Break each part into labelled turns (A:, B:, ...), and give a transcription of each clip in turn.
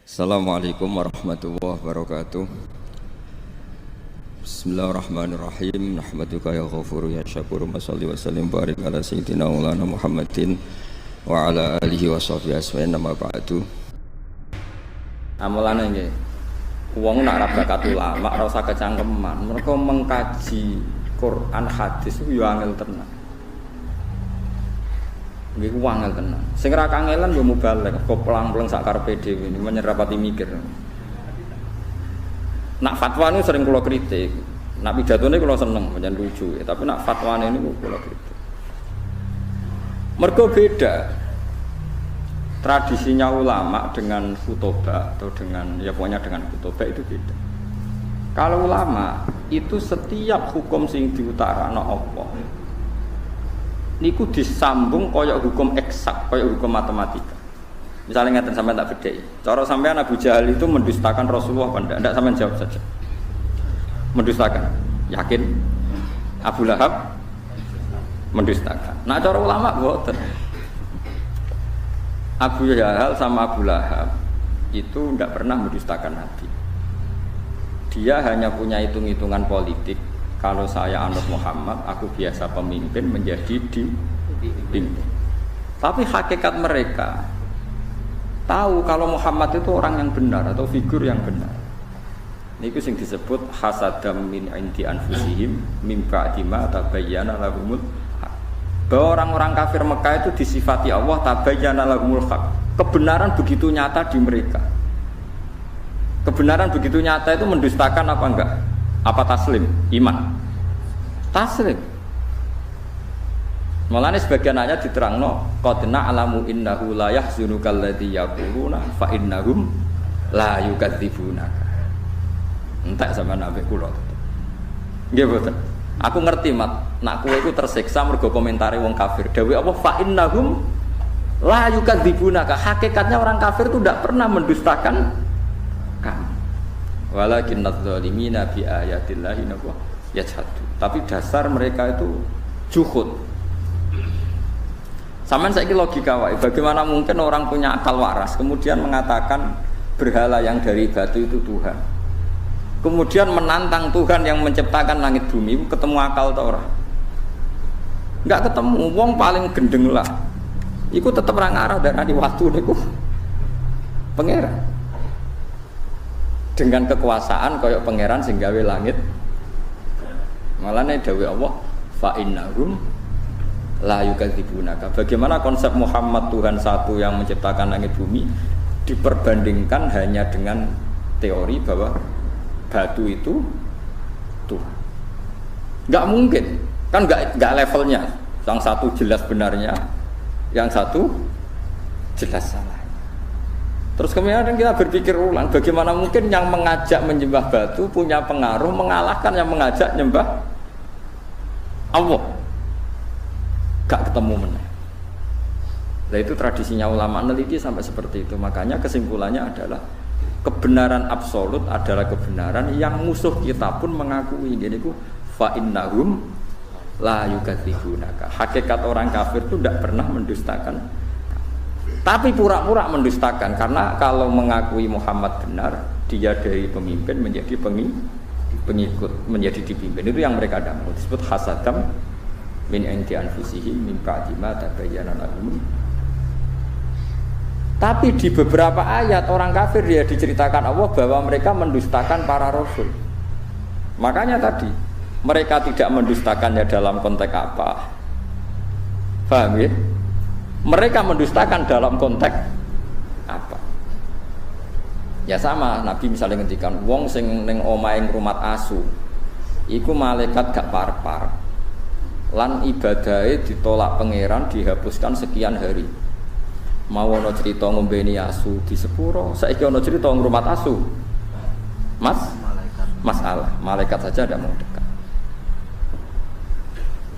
A: Assalamualaikum warahmatullahi wabarakatuh. Bismillahirrahmanirrahim. Nahmaduka ya ghafuru ya syakuru. Mashalli wa sallim barik ala sayyidina maulana Muhammadin wa ala alihi wa sahbihi asma'in nama ba'du. Amalane nggih. Wong nak ra bakat ulama ora usah kecangkeman. Mereka mengkaji Quran hadis ku yo angel tenan. Nggih ku angel tenan. Sing ra kangelan yo mubalek, kok pelang-pelang sak karepe dhewe ini menyerapati mikir. Nak fatwa niku sering kula kritik. Nak pidatone kula seneng, pancen lucu, tapi nak fatwane niku kula kritik. Mergo beda tradisinya ulama dengan khutbah atau dengan ya pokoknya dengan khutbah itu beda. Kalau ulama itu setiap hukum sing diutarakno Allah niku disambung kaya hukum eksak, kaya hukum matematika. Misalnya ngeten sampean tak bedheki. Cara sampean Abu Jahal itu mendustakan Rasulullah apa ndak? Ndak sampean jawab saja. Mendustakan. Yakin? Abu Lahab mendustakan. Nah cara ulama mboten. Abu Jahal sama Abu Lahab itu ndak pernah mendustakan Nabi. Dia hanya punya hitung-hitungan politik. Kalau saya anut Muhammad, aku biasa pemimpin menjadi dipimpin. Tapi hakikat mereka tahu kalau Muhammad itu orang yang benar atau figur yang benar. Niku sing disebut hasadam min indi anfusihim mim ba'di ma tabayyana lahumul haq. Bahwa orang-orang kafir Mekah itu disifati Allah tabayyana lahumul haq. Kebenaran begitu nyata di mereka. Kebenaran begitu nyata itu mendustakan apa enggak? Apa taslim? Iman. Taslim. Mulane sebagian ayat diterangno qad na'lamu innahu la yahzunuka alladzi yaquluna fa innahum la yukadzibunaka. Entek sama nabi kula. Nggih mboten. Aku ngerti nak kowe iku tersiksa mergo komentare wong kafir. Dewe apa fa innahum la yukadzibunaka. Hakikatnya orang kafir itu tidak pernah mendustakan kamu. Walakin nadzalimina bi ayatillahi yajhadu. Tapi dasar mereka itu juhud. Sampeyan saiki logika wae, bagaimana mungkin orang punya akal waras kemudian mengatakan berhala yang dari batu itu Tuhan. Kemudian menantang Tuhan yang menciptakan langit bumi, ketemu akal ta ora? Enggak ketemu, wong paling gendeng lah. Iku tetep ra ngarah darani waktu niku pangeran. Dengan kekuasaan kaya pangeran sing gawe langit. Malane dawuh Allah fa innahum la yukadzibunaka. Bagaimana konsep Muhammad Tuhan satu yang menciptakan langit bumi diperbandingkan hanya dengan teori bahwa batu itu Tuhan. Enggak mungkin. Kan enggak levelnya. Yang satu jelas benarnya, yang satu jelas salah. Terus kemudian kita berpikir ulang, bagaimana mungkin yang mengajak menyembah batu punya pengaruh mengalahkan yang mengajak menyembah Allah? Gak ketemu meneh. Nah itu tradisinya ulama neliti sampai seperti itu. Makanya kesimpulannya adalah kebenaran absolut adalah kebenaran yang musuh kita pun mengakui. Jadi itu fa innahum la yukadzibunaka. Hakikat orang kafir itu tidak pernah mendustakan. Tapi pura-pura mendustakan karena kalau mengakui Muhammad benar, dia dari pemimpin menjadi pengikut, menjadi dipimpin. Itu yang mereka ada mau disebut hasadam min indi anfusihim min ba'di ma tabayyana lahum. Tapi di beberapa ayat orang kafir dia diceritakan Allah bahwa mereka mendustakan para rasul. Makanya tadi mereka tidak mendustakannya dalam konteks apa? Paham ya? Mereka mendustakan dalam konteks apa? Ya sama, Nabi misalnya ngendikan wong sing ning omahe ngrumat asu. Iku malaikat gak par-par. Lan ibadahe ditolak pangeran dihapuskan sekian hari. Mau ana cerita ngombeni asu di sepuro, saiki ana cerita ngrumat asu. Masalah, malaikat saja tidak mau dekat.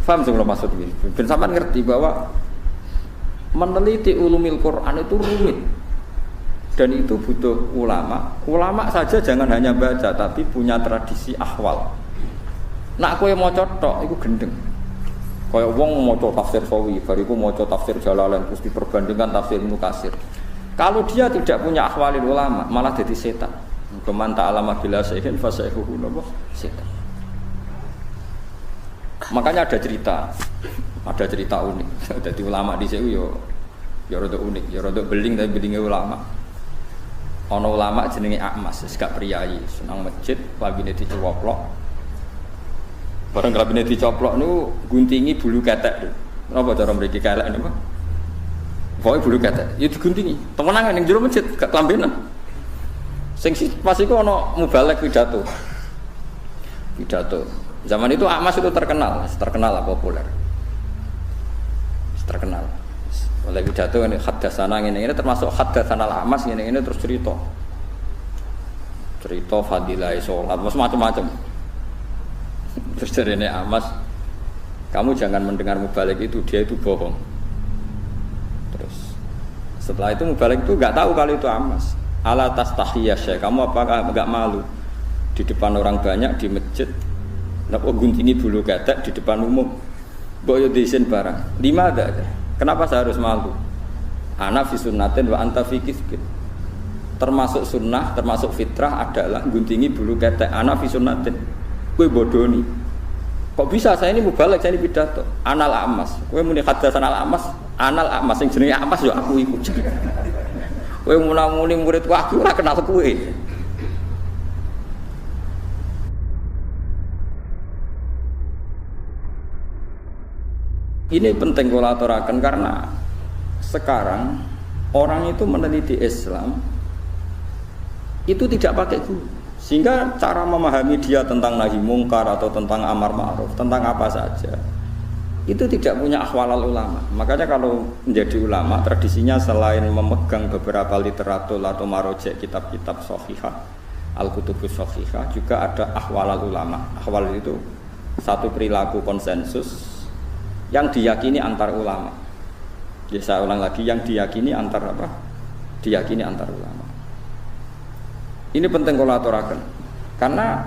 A: Paham sing maksud ini? Ben sampean ngerti bahwa meneliti ulumil Quran itu rumit dan itu butuh ulama. Ulama saja jangan hanya baca tapi punya tradisi ahwal. Nak kowe maca tok iku gendeng. Kaya wong maca tafsir Sawi, bariku maca tafsir Jalalain terus diperbandingkan tafsir Ibnu Katsir. Kalau dia tidak punya akhwalil ulama, malah jadi setan. Keman ta'alama bila syai'in fa syai'uhu setan. Makanya ada cerita unik. Jadi ulama di sini yo rada unik, yo rada beling tapi belingnya ulama. Ana ulama jenenge Akmas, wis gak priyayi, senang masjid, labine dicoplok. Bareng labine dicoplok niku guntingi bulu ketek. Napa cara mriki kelek niku? Pokoke bulu ketek, ya diguntingi. Temenan ning jero masjid gak kelambenan. Sing pas iku ana mubalek pidato. Zaman itu Akmas itu terkenal lah populer. Terkenal. Oleh pidato ini haddatsana ngene-ngene termasuk haddatsana Akmas ngene-ngene terus cerita. Cerita fadilah salat, macam-macam. Terus jarene Akmas, kamu jangan mendengar mubalek itu, dia itu bohong. Terus setelah itu mubalek itu enggak tahu kalau itu Akmas. Ala tastahiyya syekh, kamu apakah enggak malu di depan orang banyak di masjid? Napa guntingi bulu ketek di depan umum? Mbok yo diisin barang. Lima ada. Kenapa saya harus malu? Ana fi sunnatin wa anta fi kisbin. Termasuk sunnah, termasuk fitrah adalah guntingi bulu ketek. Ana fi sunnatin. Kowe bodoni. Kok bisa saya ini mubalek, saya ini pidato. Anal Amas. Kowe muni haddatsan al Amas, anal Amas sing jenenge Amas yo aku iku. Kowe muni muridku aku ora kenal kowe. Ini penting kalau aturaken karena sekarang orang itu meneliti Islam itu tidak pakai guru, sehingga cara memahami dia tentang nahi mungkar atau tentang amar ma'ruf, tentang apa saja itu tidak punya akhwalul ulama. Makanya kalau menjadi ulama tradisinya selain memegang beberapa literatur atau marojek kitab-kitab shahihah, al-kutubus shahihah, juga ada akhwalul ulama. Akhwal itu satu perilaku konsensus yang diyakini antar ulama. Ya, saya ulang lagi, yang diyakini antar apa? Diyakini antar ulama. Ini penting kalau aturaken. Karena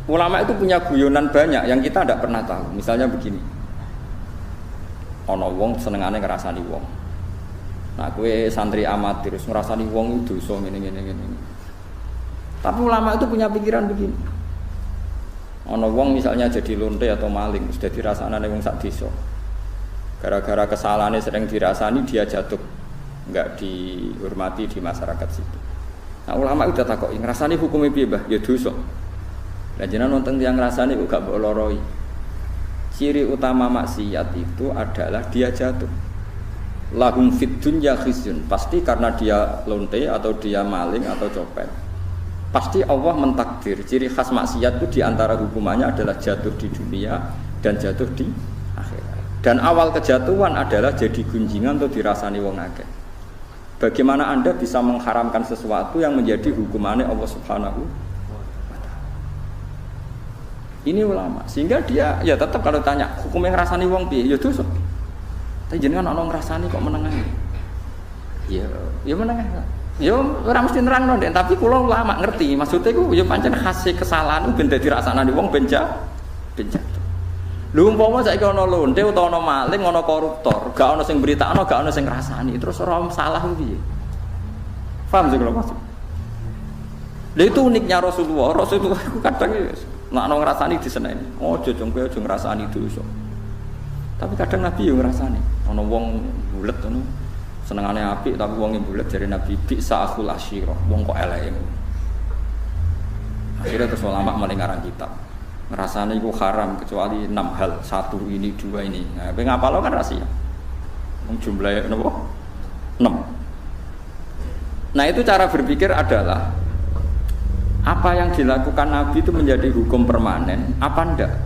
A: ulama itu punya guyonan banyak yang kita tidak pernah tahu. Misalnya begini. Ana wong senengane ngrasani wong. Nah, kowe santri amatir terus ngrasani wong itu dosa ngene. Tapi ulama itu punya pikiran begini. Ana wong misalnya jadi lonte atau maling, sudah dirasakane wong sak desa. Gara-gara kesalahannya sering dirasani dia jatuh, enggak dihormati di masyarakat situ. Nah, ulama udah takoki, ngrasani hukume piye, Mbah? Ya dosa. Lah jenengan wonten tiyang ngrasani kok gak mbok loroi. Ciri utama maksiat itu adalah dia jatuh. Lahum fid dunya khizyun, pasti karena dia lonte atau dia maling atau copet. Pasti Allah mentakdir ciri khas maksiat itu diantara hukumannya adalah jatuh di dunia dan jatuh di akhirat. Dan awal kejatuhan adalah jadi gunjingan atau dirasani wong akeh. Bagaimana Anda bisa mengharamkan sesuatu yang menjadi hukumannya Allah Subhanahu wa ta'ala? Ini ulama. Sehingga dia ya tetap kalau tanya hukumnya ngrasani wong piye? Ya dosa. Tapi jenengan ana ngrasani kok menengahi? Ya menengahi. Ya ora mesti nerangno ndek, tapi kula ulama ngerti. Maksudnya iku ya pancen khase kesalahan ben dadi rasane wong ben jatuh. Lho umpama saiki ana lonte utawa ana maling, ana koruptor, gak ana sing beritakno, gak ana sing ngrasani, terus ora salah piye? Paham sih kula maksud? Lha itu uniknya Rasulullah. Rasulullah iku kadang nek ana ngrasani diseneni. Ojo jong kowe aja ngrasani dosa. Tapi kadang Nabi yo ngrasani. Ana wong bulet ngono. Senengane apik tapi wong bulet jare Nabi bisa akhul asyirah. Wong kok eleke. Akhirnya terus ulama mulai ngarang kitab. Ngrasane iku haram kecuali 6 hal. 1 ini, 2 ini. Nah, kowe ngapalo kan rahasia. Wong jumlahe napa? 6. Nah, itu cara berpikir adalah apa yang dilakukan Nabi itu menjadi hukum permanen, apa enggak?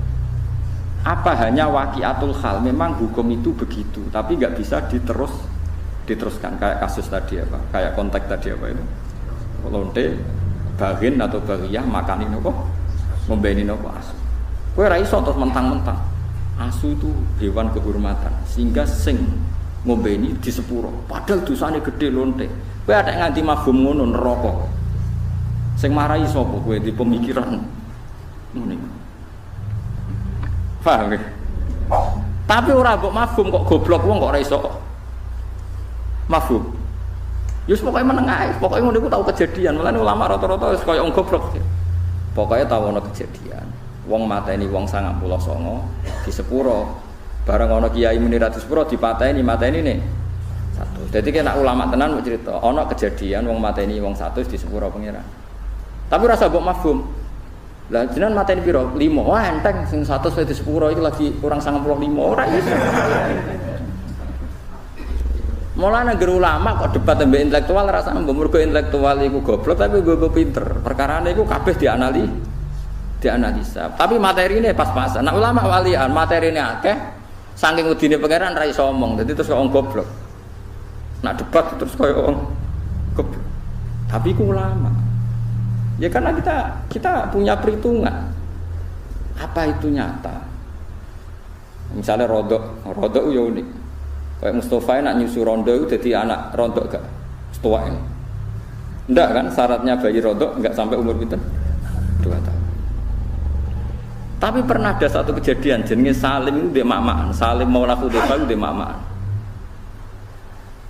A: Apa hanya waqiatul hal, memang hukum itu begitu, tapi enggak bisa diteruskan kayak kasus tadi apa, kayak konteks tadi apa itu lonte, bagin atau bagiyah makani nopo membeni nopo asu kowe ra iso terus mentang-mentang asu itu hewan kehormatan sehingga sing membeni di sepuro padahal dosane gede lonte kowe ada nganti mafhum ngono neraka sing marahi sapa kowe di pemikiran ngene paham nggih tapi ora mbok mafhum kok goblok wong kok ora iso mafhum. Yus pokoknya menengah, pokoknya ngono iku tahu kejadian. Mulane ulama rata-rata wis koyo wong goblok. Pokoknya tahu ono kejadian. Wong mateni wong 99 di sepuro. Bareng ono kiai muni ra di sepuro dipateni nih. Satu. Jadi kena ulama tenan mau cerita, ono kejadian wong mateni wong 100 di sepuro pengiran. Tapi rasa mbok mafhum. Lah jenengan mateni piro? 5. Wah enteng sing 100 di sepuro iki lagi kurang 95 ora iso. Mulane ngger ulama kok debat mbek intelektual rasane mbok mergo intelektual iku goblok tapi gue pinter. Perkarane iku kabeh dianalisa. Tapi materine pas-pasan. Nek ulama walian materine akeh saking wedine pangeran ra iso omong. Dadi terus kok wong goblok. Nek debat terus koyo wong goblok. Tapi iku ulama. Ya karena kita punya perhitungan. Apa itu nyata? Misalnya rodok ya unik. Kayak Mustafa nak nyusu rondo itu jadi anak rondo gak setua ini. Enggak kan syaratnya bayi rondo enggak sampai umur pinten 2 tahun. Tapi pernah ada satu kejadian jenenge Salim itu ndek mamaan, Salim Maula Hudzaifah itu ndek mamaan.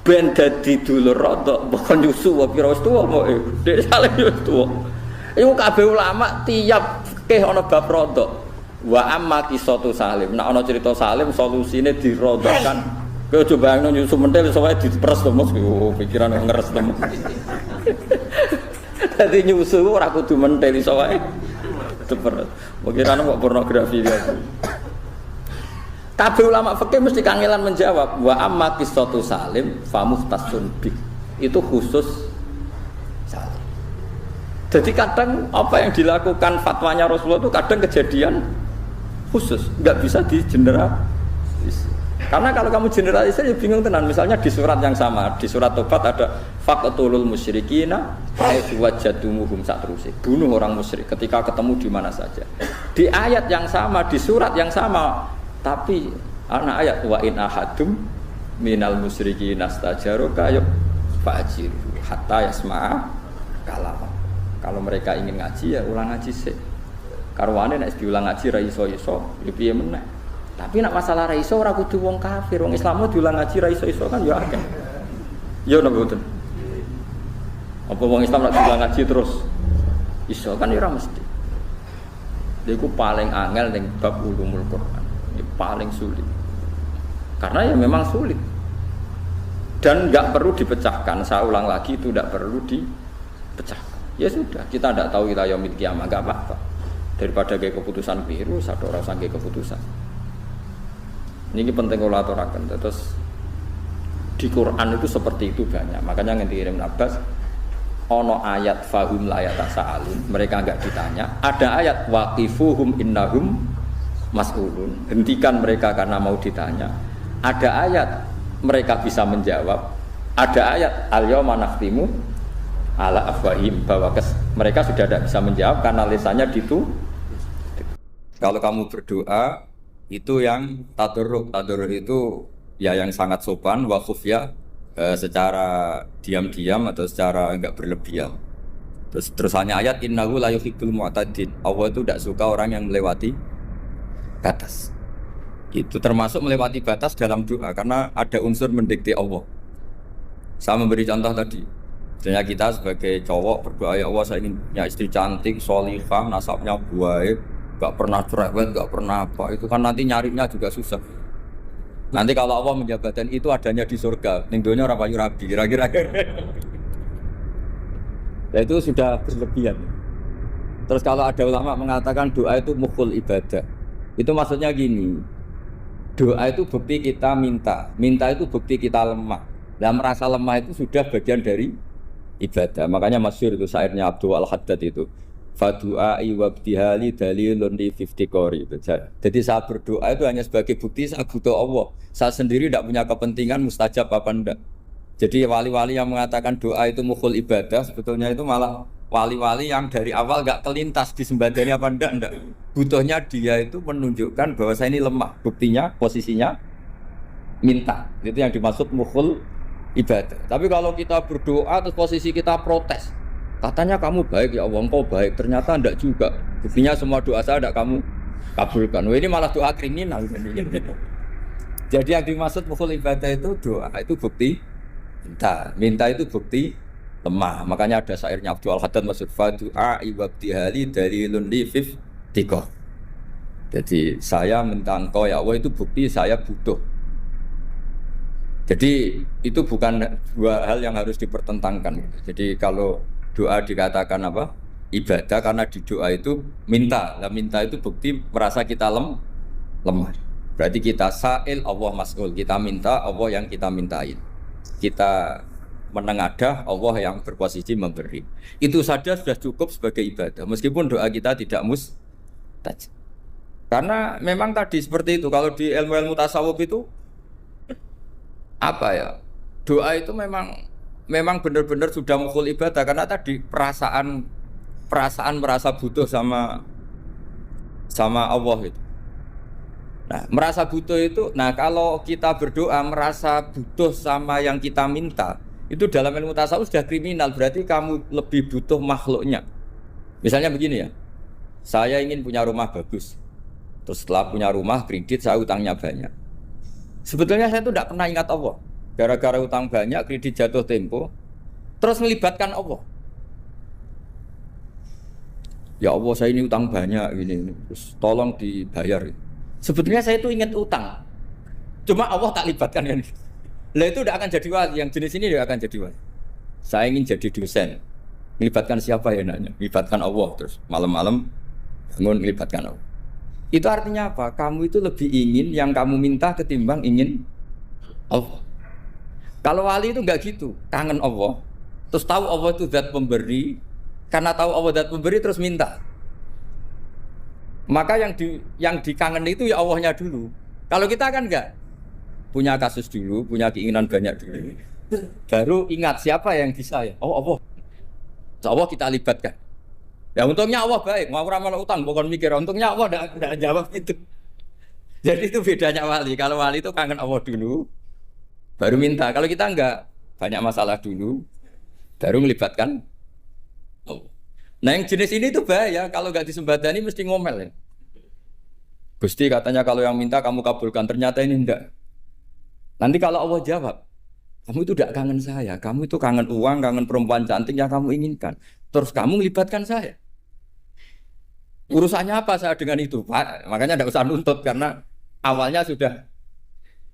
A: Ben dadi dulur rondo pokok nyusu wae pira wis tuwa kok Dek Salim wis tuwa. Iku kabeh ulama tiap fikih ana bab rondo. Wa amma qisatu Salim. Nek ana cerita Salim solusine dirondokan. Kau coba nyusu mentel soalnya diperes tuh mas, pikiran ngeres tuh. Tadi nyusu aku tuh mentel soalnya diperes. Pikiran kok pornografi dia. Kabeh ulama fikih mesti kangelan menjawab wa amma qissatu Salim famuhtasun bik. Itu khusus Salim. Jadi kadang apa yang dilakukan fatwanya Rasulullah itu kadang kejadian khusus, nggak bisa digeneralisir. Karena kalau kamu generalisir ya bingung tenan. Misalnya di surat yang sama, di surat Tobat ada faqtulul musyrikina haitsu wajadtumuhum satruse. Bunuh orang musyrik ketika ketemu di mana saja. Di ayat yang sama, di surat yang sama, tapi anak ayat wa in ahadum minal musyrikin astajaruka fa'jiru hatta yasma'a kalam. Kalau mereka ingin ngaji ya ulang ngaji sih. Karwane nek diulang ngaji ra iso-iso, ya piye meneh. Tapi nak masalah ra iso ora kudu wong kafir, wong Islam diulang ngaji ra iso-iso kan ya akeh. Ya napa mboten? Apa wong Islam nak diulang ngaji terus iso kan ya ora mesti. Iku paling angel ning bab ulumul Quran. Ini paling sulit. Karena ya memang sulit. Dan enggak perlu dipecahkan. Saya ulang lagi itu enggak perlu dipecahkan. Ya sudah, kita enggak tahu kita yaumil kiamah enggak apa-apa. Daripada kayak keputusan biru, satu orang sangke keputusan. Ini penting kalau aturakan. Terus di Quran itu seperti itu banyak. Makanya yang dikirim Abbas, ono ayat fahum layat sa'alun. Mereka enggak ditanya. Ada ayat waqifuhum innahum mas'ulun. Hentikan mereka karena mau ditanya. Ada ayat mereka bisa menjawab. Ada ayat al-yawma nakhtimu ala afwahim, bahwa mereka sudah tidak bisa menjawab karena lisannya Kalau kamu berdoa itu yang tadarruk itu ya yang sangat sopan, wakuf ya secara diam-diam atau secara enggak berlebihan. Terus hanya ayat innahu la yuhibbul mu'tadin. Allah itu tidak suka orang yang melewati batas. Itu termasuk melewati batas dalam doa karena ada unsur mendikte Allah. Saya memberi contoh tadi. Misalnya kita sebagai cowok berdoa ya Allah saya ingin punya istri cantik, sholihah, nasabnya baik, gak pernah cerewet, gak pernah apa. Itu kan nanti nyarinya juga susah. Nanti kalau Allah menjabatkan itu adanya di surga, ning donya ora payu rabi, kira-kira. Nah itu sudah berlebihan. Terus kalau ada ulama mengatakan doa itu mukhul ibadah, itu maksudnya gini, doa itu bukti kita minta itu bukti kita lemah. Dan merasa lemah itu sudah bagian dari ibadah. Makanya masyhur itu syairnya Abdul Al-Haddad itu, fadu'ai wabdihali dalilun li fiftikori itu. Jadi saya berdoa itu hanya sebagai bukti saya butuh Allah. Saya sendiri tidak punya kepentingan mustajab apa enggak. Jadi wali-wali yang mengatakan doa itu mukhul ibadah, sebetulnya itu malah wali-wali yang dari awal enggak kelintas disembadani apa enggak. Butuhnya dia itu menunjukkan bahwa saya ini lemah. Buktinya, posisinya minta. Itu yang dimaksud mukhul ibadah. Tapi kalau kita berdoa terus posisi kita protes, katanya kamu baik ya Allah, engkau baik, ternyata enggak juga. Buktinya semua doa saya enggak kamu kabulkan. Wah, ini malah doa kriminal. Jadi yang dimaksud mukhul ibadah itu doa itu bukti Minta itu bukti lemah. Makanya ada syairnya Abdul Haddad maksud fadu'a ibabtihali dalilun li fif tiko. Jadi saya minta engkau ya Allah itu bukti saya butuh. Jadi itu bukan dua hal yang harus dipertentangkan. Jadi kalau doa dikatakan apa? Ibadah karena di doa itu minta. Nah, minta itu bukti merasa kita lemah. Berarti kita sa'il Allah mas'ul. Kita minta Allah yang kita mintain. Kita menengadah Allah yang berposisi memberi. Itu saja sudah cukup sebagai ibadah. Meskipun doa kita tidak mustajab. Karena memang tadi seperti itu. Kalau di ilmu-ilmu tasawuf itu apa ya? Doa itu memang benar-benar sudah mukul ibadah karena tadi perasaan merasa butuh sama Allah itu. Nah, merasa butuh itu, kalau kita berdoa merasa butuh sama yang kita minta, itu dalam ilmu tasawuf sudah kriminal, berarti kamu lebih butuh makhluknya. Misalnya begini ya, saya ingin punya rumah bagus, terus setelah punya rumah kredit saya utangnya banyak. Sebetulnya saya itu tidak pernah ingat Allah, gara-gara utang banyak, kredit jatuh tempo, terus melibatkan Allah. Ya Allah saya ini utang banyak ini, terus tolong dibayar. Sebetulnya saya itu ingat utang, cuma Allah tak libatkan kan. Lah itu tidak akan jadi wali, yang jenis ini tidak akan jadi wali. Saya ingin jadi dosen, melibatkan siapa ya nanya? Melibatkan Allah, terus malam-malam bangun melibatkan Allah. Itu artinya apa? Kamu itu lebih ingin yang kamu minta ketimbang ingin Allah. Kalau wali itu enggak gitu, kangen Allah, terus tahu Allah itu zat pemberi. Karena tahu Allah zat pemberi terus minta. Maka yang dikangen itu ya Allahnya dulu. Kalau kita kan enggak. Punya kasus dulu, punya keinginan banyak dulu. Baru ingat siapa yang bisa ya. Oh Allah. Allah kita libatkan. Ya untungnya Allah baik, mau ramal utang bukan mikir. Untungnya Allah enggak jawab itu. Jadi itu bedanya wali. Kalau wali itu kangen Allah dulu, baru minta. Kalau kita enggak, banyak masalah dulu, baru melibatkan. Oh. Nah yang jenis ini tuh bahaya, kalau nggak disembadani mesti ngomel ya. Gusti katanya kalau yang minta kamu kabulkan, ternyata ini enggak. Nanti kalau Allah jawab, kamu itu tidak kangen saya, kamu itu kangen uang, kangen perempuan cantik yang kamu inginkan. Terus kamu melibatkan saya. Urusannya apa saya dengan itu Pak? Makanya tidak usah nuntut karena awalnya sudah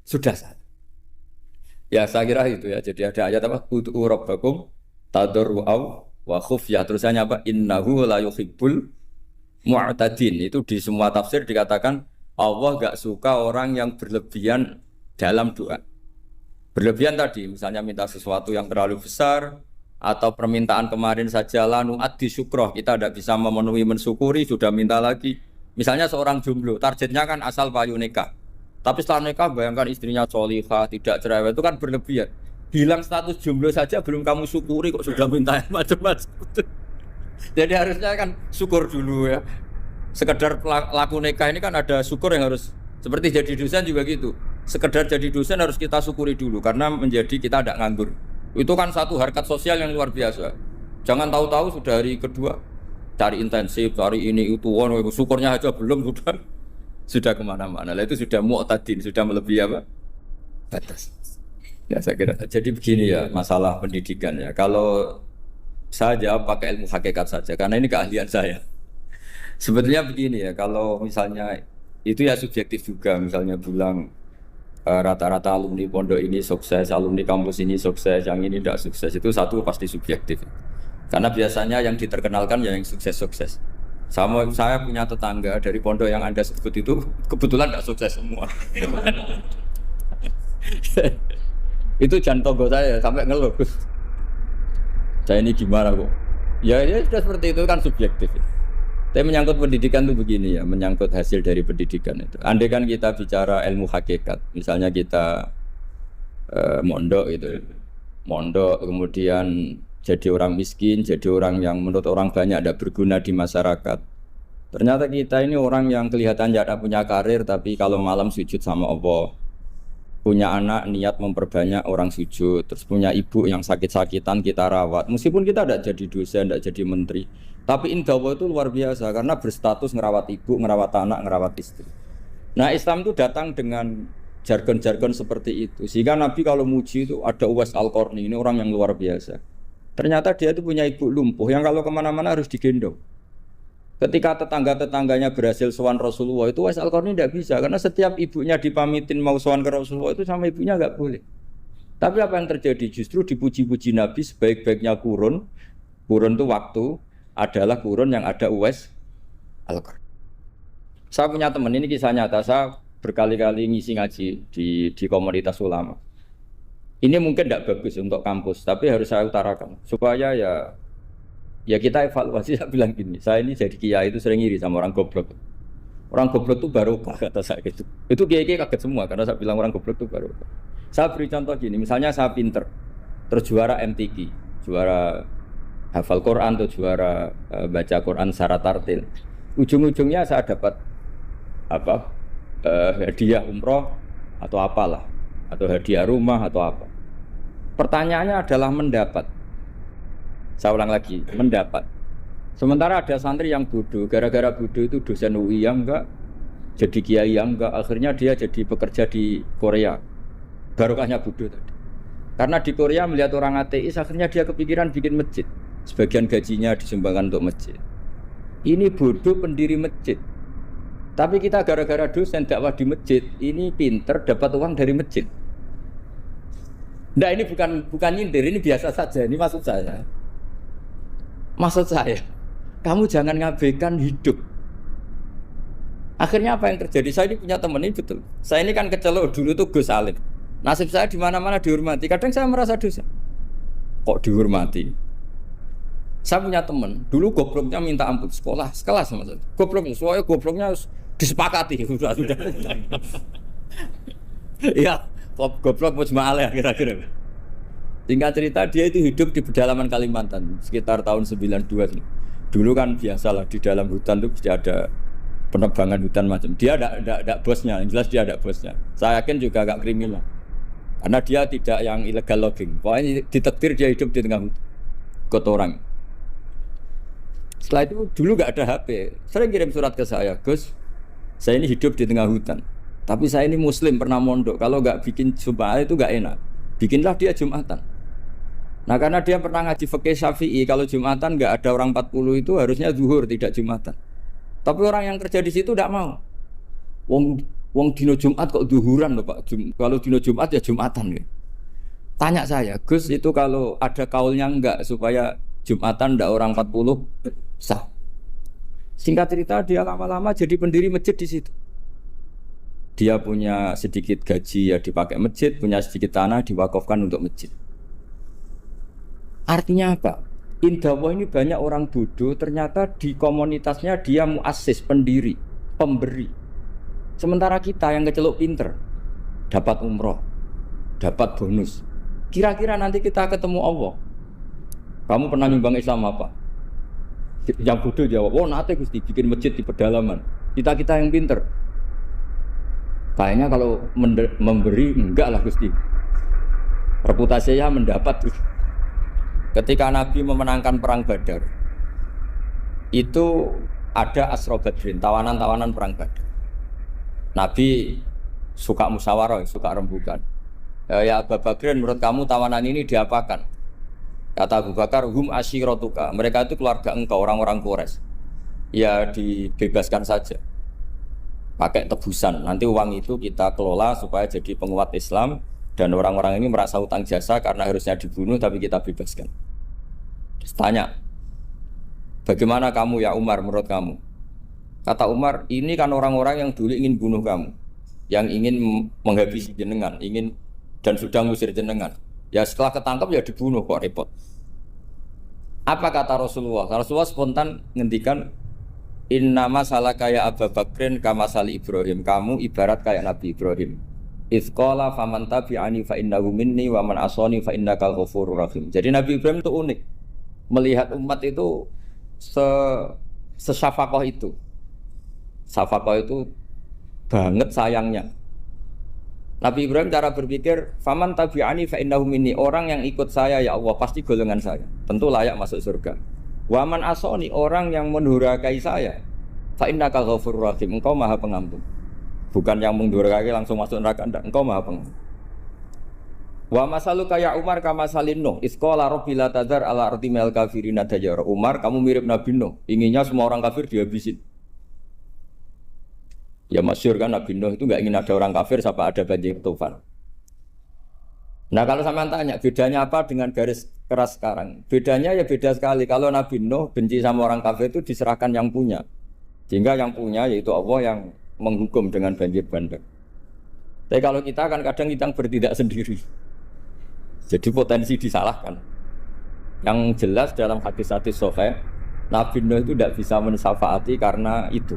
A: salah. Ya saya kira itu ya, jadi ada ayat apa? Ud'u rabbakum tadarru'aw wa khufyah, terusannya apa? Innahu la yuhibbul mu'tadin. Itu di semua tafsir dikatakan Allah enggak suka orang yang berlebihan dalam doa. Berlebihan tadi misalnya minta sesuatu yang terlalu besar atau permintaan kemarin saja lanu addi syukroh, kita tidak bisa memenuhi mensyukuri sudah minta lagi. Misalnya seorang jomblo, targetnya kan asal payu nikah. Tapi setelah nikah bayangkan istrinya sholihah, tidak cerewet, itu kan berlebihan. Hilang status jomblo saja belum kamu syukuri kok sudah minta macam-macam. Jadi harusnya kan syukur dulu ya. Sekedar laku nikah ini kan ada syukur yang harus, seperti jadi dosen juga gitu. Sekedar jadi dosen harus kita syukuri dulu karena menjadi kita tidak nganggur. Itu kan satu harkat sosial yang luar biasa. Jangan tahu-tahu sudah hari kedua cari intensif, cari ini itu, syukurnya aja belum sudah kemana-mana. Lah itu sudah mu'tadin, sudah melebihi apa? Batas. Ya saya kira. Jadi begini ya masalah pendidikan ya. Kalau saya jawab pakai ilmu hakikat saja karena ini keahlian saya. Sebetulnya begini ya, kalau misalnya itu ya subjektif juga. Misalnya bilang rata-rata alumni pondok ini sukses, alumni kampus ini sukses, yang ini tidak sukses, itu satu pasti subjektif. Karena biasanya yang diterkenalkan ya yang sukses-sukses. Saya punya tetangga dari pondok yang Anda sebut itu kebetulan tidak sukses semua. Itu jantung saya sampai ngeluh. Saya ini gimana kok? Ya sudah seperti itu kan subjektif. Tapi menyangkut pendidikan itu begini ya, menyangkut hasil dari pendidikan itu. Andai kan kita bicara ilmu hakikat, misalnya kita mondok itu, mondok kemudian jadi orang miskin, jadi orang yang menurut orang banyak tidak berguna di masyarakat. Ternyata kita ini orang yang kelihatan tidak punya karir, tapi kalau malam sujud sama Allah. Punya anak niat memperbanyak orang sujud, terus punya ibu yang sakit-sakitan kita rawat. Meskipun kita tidak jadi dosen, tidak jadi menteri, tapi indah Allah itu luar biasa karena berstatus ngerawat ibu, ngerawat anak, ngerawat istri. Nah Islam itu datang dengan jargon-jargon seperti itu. Sehingga Nabi kalau muji itu ada Uwais Al-Qarni, ini orang yang luar biasa. Ternyata dia itu punya ibu lumpuh yang kalau kemana-mana harus digendong. Ketika tetangga-tetangganya berhasil sowan Rasulullah itu Uwais Al-Qarni tidak bisa karena setiap ibunya dipamitin mau sowan ke Rasulullah itu sama ibunya nggak boleh. Tapi apa yang terjadi? Justru dipuji-puji Nabi sebaik-baiknya kurun itu waktu adalah kurun yang ada Uwais Al-Qarni. Saya punya teman, ini kisah nyata, saya berkali-kali ngisi ngaji di komunitas ulama. Ini mungkin tidak bagus untuk kampus, tapi harus saya utarakan supaya ya kita evaluasi. Saya bilang gini, saya ini jadi kiai itu sering iri sama orang goblok. Orang goblok itu barokah kata saya gitu. Itu kiai-kiai kaget semua karena saya bilang orang goblok itu barokah. Saya beri contoh gini, misalnya saya pinter, terus juara MTQ, juara hafal Quran atau juara baca Quran secara tartil. Ujung-ujungnya saya dapat hadiah umroh atau apalah, atau hadiah rumah atau apa. Pertanyaannya adalah mendapat. Saya ulang lagi, mendapat. Sementara ada santri yang bodoh, gara-gara bodoh itu dosen UI yang enggak, jadi kiai yang enggak, akhirnya dia jadi bekerja di Korea. Barokahnya bodoh tadi. Karena di Korea melihat orang ateis, akhirnya dia kepikiran bikin masjid. Sebagian gajinya disumbangkan untuk masjid. Ini bodoh pendiri masjid. Tapi kita gara-gara dosen dakwah di masjid, ini pinter dapat uang dari masjid. Nah ini bukan nyindir, ini biasa saja. Ini maksud saya. Maksud saya, kamu jangan ngabaikan hidup. Akhirnya apa yang terjadi? Saya ini punya teman ini betul. Saya ini kan kecelok dulu tuh Gus Alim. Nasib saya di mana-mana dihormati. Kadang saya merasa dosa. Kok dihormati? Saya punya teman, dulu gobloknya minta ampun sekolah, sekelas sama saya. Gobloknya, soalnya gobloknya harus disepakati. Sudah. Iya, goblok mujma'al ya kira-kira. Singkat cerita dia itu hidup di pedalaman Kalimantan sekitar tahun 92. Dulu kan biasalah di dalam hutan itu bisa ada penebangan hutan macam. Dia ada bosnya, yang jelas dia ada bosnya. Saya yakin juga agak kriminal. Karena dia tidak yang illegal logging. Pokoknya ditakdir dia hidup di tengah kotoran. Setelah itu dulu nggak ada HP. Sering kirim surat ke saya, Gus, saya ini hidup di tengah hutan. Tapi saya ini Muslim pernah mondok. Kalau nggak bikin Jumat itu nggak enak. Bikinlah dia Jumatan. Nah karena dia pernah ngaji fikih Syafi'i, kalau Jumatan nggak ada orang 40 itu harusnya zuhur tidak Jumatan. Tapi orang yang kerja di situ tidak mau. Wong dino Jumat kok zuhuran loh Pak. Kalau dino Jumat ya Jumatan. Tanya saya, Gus itu kalau ada kaulnya enggak supaya Jumatan ndak orang 40 sah. Singkat cerita dia lama-lama jadi pendiri masjid di situ. Dia punya sedikit gaji ya dipakai masjid, punya sedikit tanah diwakafkan untuk masjid. Artinya apa? Indawa ini banyak orang bodoh, ternyata di komunitasnya dia muassis, pendiri, pemberi. Sementara kita yang kecelok pinter, dapat umroh, dapat bonus. Kira-kira nanti kita ketemu Allah. Kamu pernah nyumbang Islam apa? Yang bodoh jawab, oh nanti Gusti bikin masjid di pedalaman. Kita yang pinter. Kayaknya kalau memberi enggak lah Gusti. Reputasinya mendapat. Ketika Nabi memenangkan perang Badar, itu ada Asra Badrin, tawanan-tawanan perang Badar. Nabi suka musyawarah, suka rembukan. Ya Abu Bakrin, menurut kamu tawanan ini diapakan? Kata Abu Bakar, hum asyiratuka. Mereka itu keluarga engkau, orang-orang Quraisy. Ya dibebaskan saja. Pakai tebusan. Nanti uang itu kita kelola supaya jadi penguat Islam. Dan orang-orang ini merasa hutang jasa karena harusnya dibunuh tapi kita bebaskan. Terus tanya, bagaimana kamu ya Umar menurut kamu? Kata Umar, ini kan orang-orang yang dulu ingin bunuh kamu, yang ingin menghabisi jenengan, ingin dan sudah ngusir jenengan. Ya setelah ketangkap ya dibunuh, kok repot. Apa kata Rasulullah? Rasulullah spontan ngendikan, innama salaka ya Abu Bakrin kama sali Ibrahim. Kamu ibarat kayak Nabi Ibrahim. Izqala faman tabi'ani fa innahu minni wa man asani fa innaka ghafurur rahim. Jadi Nabi Ibrahim itu unik. Melihat umat itu sesyafakoh itu. Syafakoh itu banget sayangnya. Nabi Ibrahim cara berpikir, faman tabi'ani fa innahu minni. Orang yang ikut saya ya Allah pasti golongan saya. Tentu layak masuk surga. Wa man asani, orang yang mendurhakai saya, fa innaka ghafurur rahim. Engkau Maha Pengampun. Bukan yang mendurhakai langsung masuk neraka, enggak. Engkau Maha Pengampun. Wa masalu kaya Umar kama salin Nuh isqala rabbi la tadzar ala ardi mil kafirina dajara. Umar, kamu mirip Nabi Nuh, inginnya semua orang kafir dihabisin. Ya masyhur kan Nabi Nuh itu enggak ingin ada orang kafir sampai ada banjir tufan. Nah kalau sampean tanya bedanya apa dengan garis keras sekarang? Bedanya ya beda sekali. Kalau Nabi Nuh benci sama orang kafir itu diserahkan yang punya. Sehingga yang punya yaitu Allah yang menghukum dengan banjir bandang. Tapi kalau kita kan kadang kita bertindak sendiri. Jadi potensi disalahkan. Yang jelas dalam hadis-hadis sahih, Nabi Nuh itu tidak bisa mensyafaati karena itu.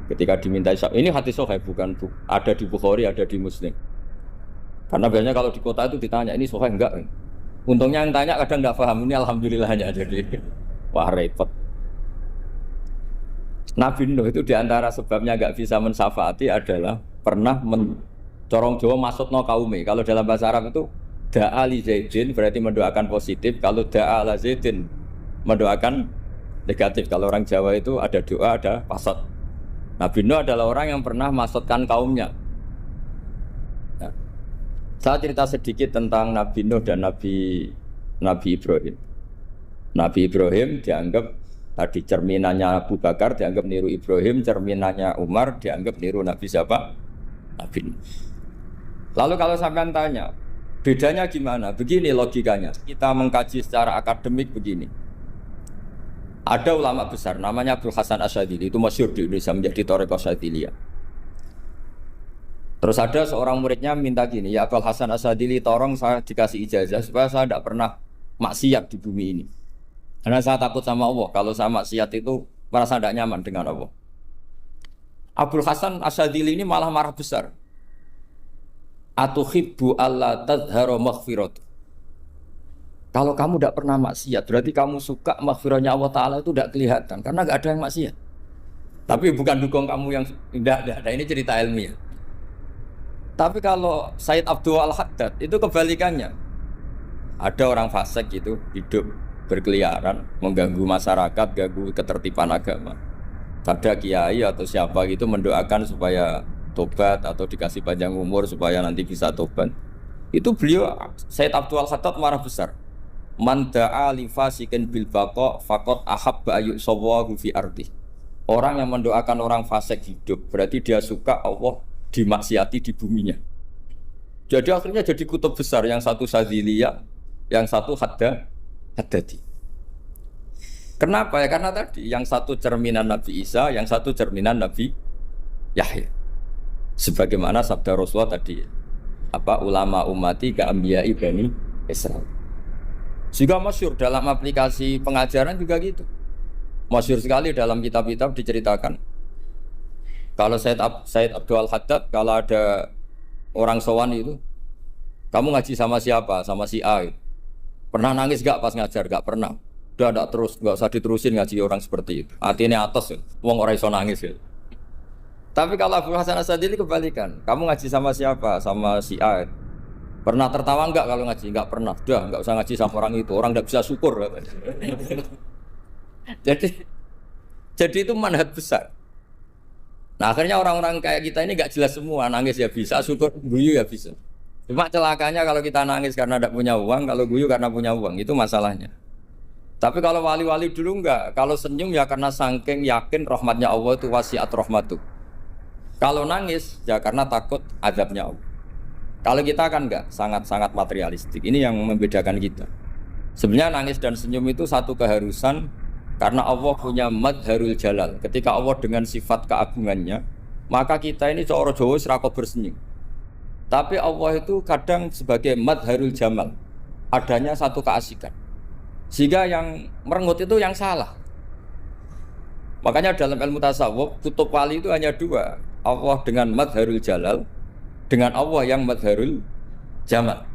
A: Ketika diminta syafaat, ini hadis sahih bukan ada di Bukhari, ada di Muslim. Karena biasanya kalau di kota itu ditanya ini sahih enggak. Untungnya yang tanya kadang enggak paham, ini alhamdulillahnya jadi wah repot. Nabi Nuh itu diantara sebabnya enggak bisa mensyafaati adalah pernah corong Jawa maksudno kaume. Kalau dalam bahasa Arab itu da'a li Zaidin berarti mendoakan positif, kalau da'a la Zaidin mendoakan negatif. Kalau orang Jawa itu ada doa, ada pasot. Nabi Nuh adalah orang yang pernah maksudkan kaumnya. Nah, saya cerita sedikit tentang Nabi Nuh dan Nabi Ibrahim. Nabi Ibrahim dianggap tadi cerminannya Abu Bakar, dianggap niru Ibrahim, cerminannya Umar, dianggap niru Nabi siapa? Nabi Nuh. Lalu kalau sampean tanya, bedanya gimana? Begini logikanya. Kita mengkaji secara akademik begini. Ada ulama besar namanya Abdul Hasan Asyadzili, itu masyhur di Indonesia menjadi Thariqah Asyadziliyah. Terus ada seorang muridnya minta gini, ya Abdul Hasan Asyadzili, tolong saya dikasih ijazah supaya saya tidak pernah maksiat di bumi ini. Karena saya takut sama Allah, kalau saya maksiat itu merasa tidak nyaman dengan Allah. Abdul Hasan Asyadzili ini malah marah besar. Atuhibbu alla tadhharu maghfiratu. Kalau kamu tidak pernah maksiat, berarti kamu suka maghfirahnya Allah Ta'ala itu tidak kelihatan, karena tidak ada yang maksiat. Tapi bukan dukung kamu yang tidak. Ini cerita ilmiah. Tapi kalau Said Abdul Al-Haddad itu kebalikannya. Ada orang fasik gitu hidup berkeliaran, mengganggu masyarakat, ganggu ketertiban agama. Ada kiai atau siapa gitu mendoakan supaya tobat atau dikasih panjang umur supaya nanti bisa tobat. Itu beliau Said Abdul Al-Haddad marah besar. Man da'a li fasikin bil baqa faqad ahabba ayyusawahu fi ardi. Orang yang mendoakan orang fasik hidup berarti dia suka Allah dimaksiati di buminya. Jadi akhirnya jadi kutub besar, yang satu Sadziliyah, yang satu Haddadi. Kenapa ya? Karena tadi yang satu cerminan Nabi Isa, yang satu cerminan Nabi Yahya. Sebagaimana sabda Rasulullah tadi, ulama ummati ka anbiya'i bani Israil. Juga masyhur dalam aplikasi pengajaran juga gitu. Masyhur sekali dalam kitab-kitab diceritakan. Kalau Said Abdul Haddad, kalau ada orang sowan itu, kamu ngaji sama siapa? Sama si A. Pernah nangis gak pas ngajar? Gak pernah. Udah gak terus, gak usah diterusin ngaji orang seperti itu. Hatinya atas, wong orang iso nangis ya. Tapi kalau Abdul Hasan Asyadzili kebalikan, kamu ngaji sama siapa? Sama si A. Pernah tertawa enggak kalau ngaji? Enggak pernah. Udah, enggak usah ngaji sama orang itu. Orang enggak bisa syukur. Jadi itu manhaj besar. Nah, akhirnya orang-orang kayak kita ini enggak jelas semua. Nangis ya bisa, syukur, guyu ya bisa. Cuma celakanya kalau kita nangis karena enggak punya uang, kalau guyu karena punya uang, itu masalahnya. Tapi kalau wali-wali dulu enggak. Kalau senyum ya karena saking yakin rahmatnya Allah itu wasiat rahmatu. Kalau nangis ya karena takut azabnya Allah. Kalau kita kan enggak, sangat-sangat materialistik. Ini yang membedakan kita. Sebenarnya nangis dan senyum itu satu keharusan karena Allah punya madharul jalal. Ketika Allah dengan sifat keagungannya, maka kita ini seorang Jawa serakot bersenyum. Tapi Allah itu kadang sebagai madharul jamal, adanya satu keasikan. Sehingga yang merengut itu yang salah. Makanya dalam ilmu tasawuf, kutub wali itu hanya dua. Allah dengan madharul jalal, dengan Allah yang madharul jamal.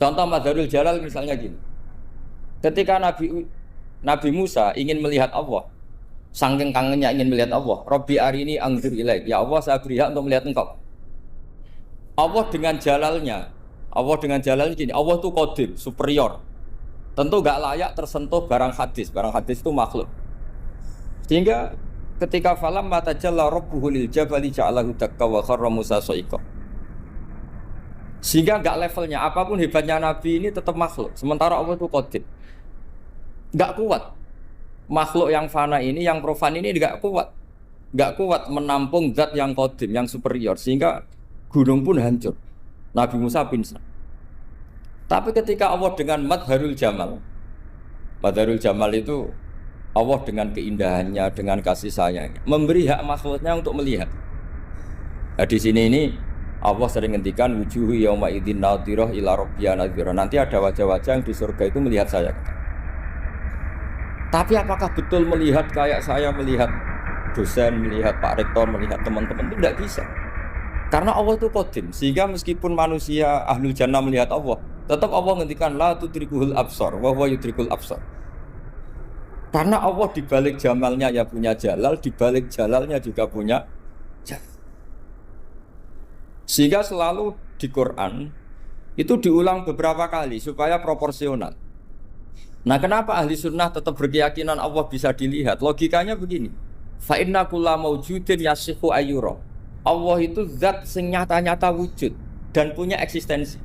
A: Contoh madharul jalal misalnya gini. Ketika Nabi Musa ingin melihat Allah, saking kangennya ingin melihat Allah, Rabbi arini anzur ilaik, ya Allah saya beri hak untuk melihat engkau. Allah dengan jalalnya gini, Allah itu qadim, superior. Tentu gak layak tersentuh barang hadis itu makhluk. Sehingga ketika falam mata jalla rabbuhu lil jabali ja'alahu dakka wa kharra Musa sa'iqa. Sehingga enggak levelnya apapun hebatnya Nabi ini tetap makhluk. Sementara Allah itu qadir. Enggak kuat. Makhluk yang fana ini, yang profan ini enggak kuat. Enggak kuat menampung zat yang qadim, yang superior, sehingga gunung pun hancur. Nabi Musa pingsan. Tapi ketika Allah dengan Madharul Jamal, Madharul Jamal itu Allah dengan keindahannya, dengan kasih sayangnya, memberi hak makhluknya untuk melihat. Nah, di sini ini Allah sering ngendikan wujuhu yauma idzin nadhirah ila rabbiha nadhirah. Nanti ada wajah-wajah yang di surga itu melihat saya. Tapi apakah betul melihat kayak saya melihat dosen, melihat Pak Rektor, melihat teman-teman, itu tidak bisa. Karena Allah itu qadim, sehingga meskipun manusia ahlul jannah melihat Allah, tetap Allah ngendikan la tudrikuhul absar wa huwa yudrikul absar. Karena Allah di balik jamalnya ya punya jalal, di balik jalalnya juga punya jalal. Sehingga selalu di Quran itu diulang beberapa kali supaya proporsional. Nah, kenapa ahli sunnah tetap berkeyakinan Allah bisa dilihat? Logikanya begini. Fa inna kulla maujudin yasihu ayyura. Allah itu zat sing nyata-nyata wujud dan punya eksistensi.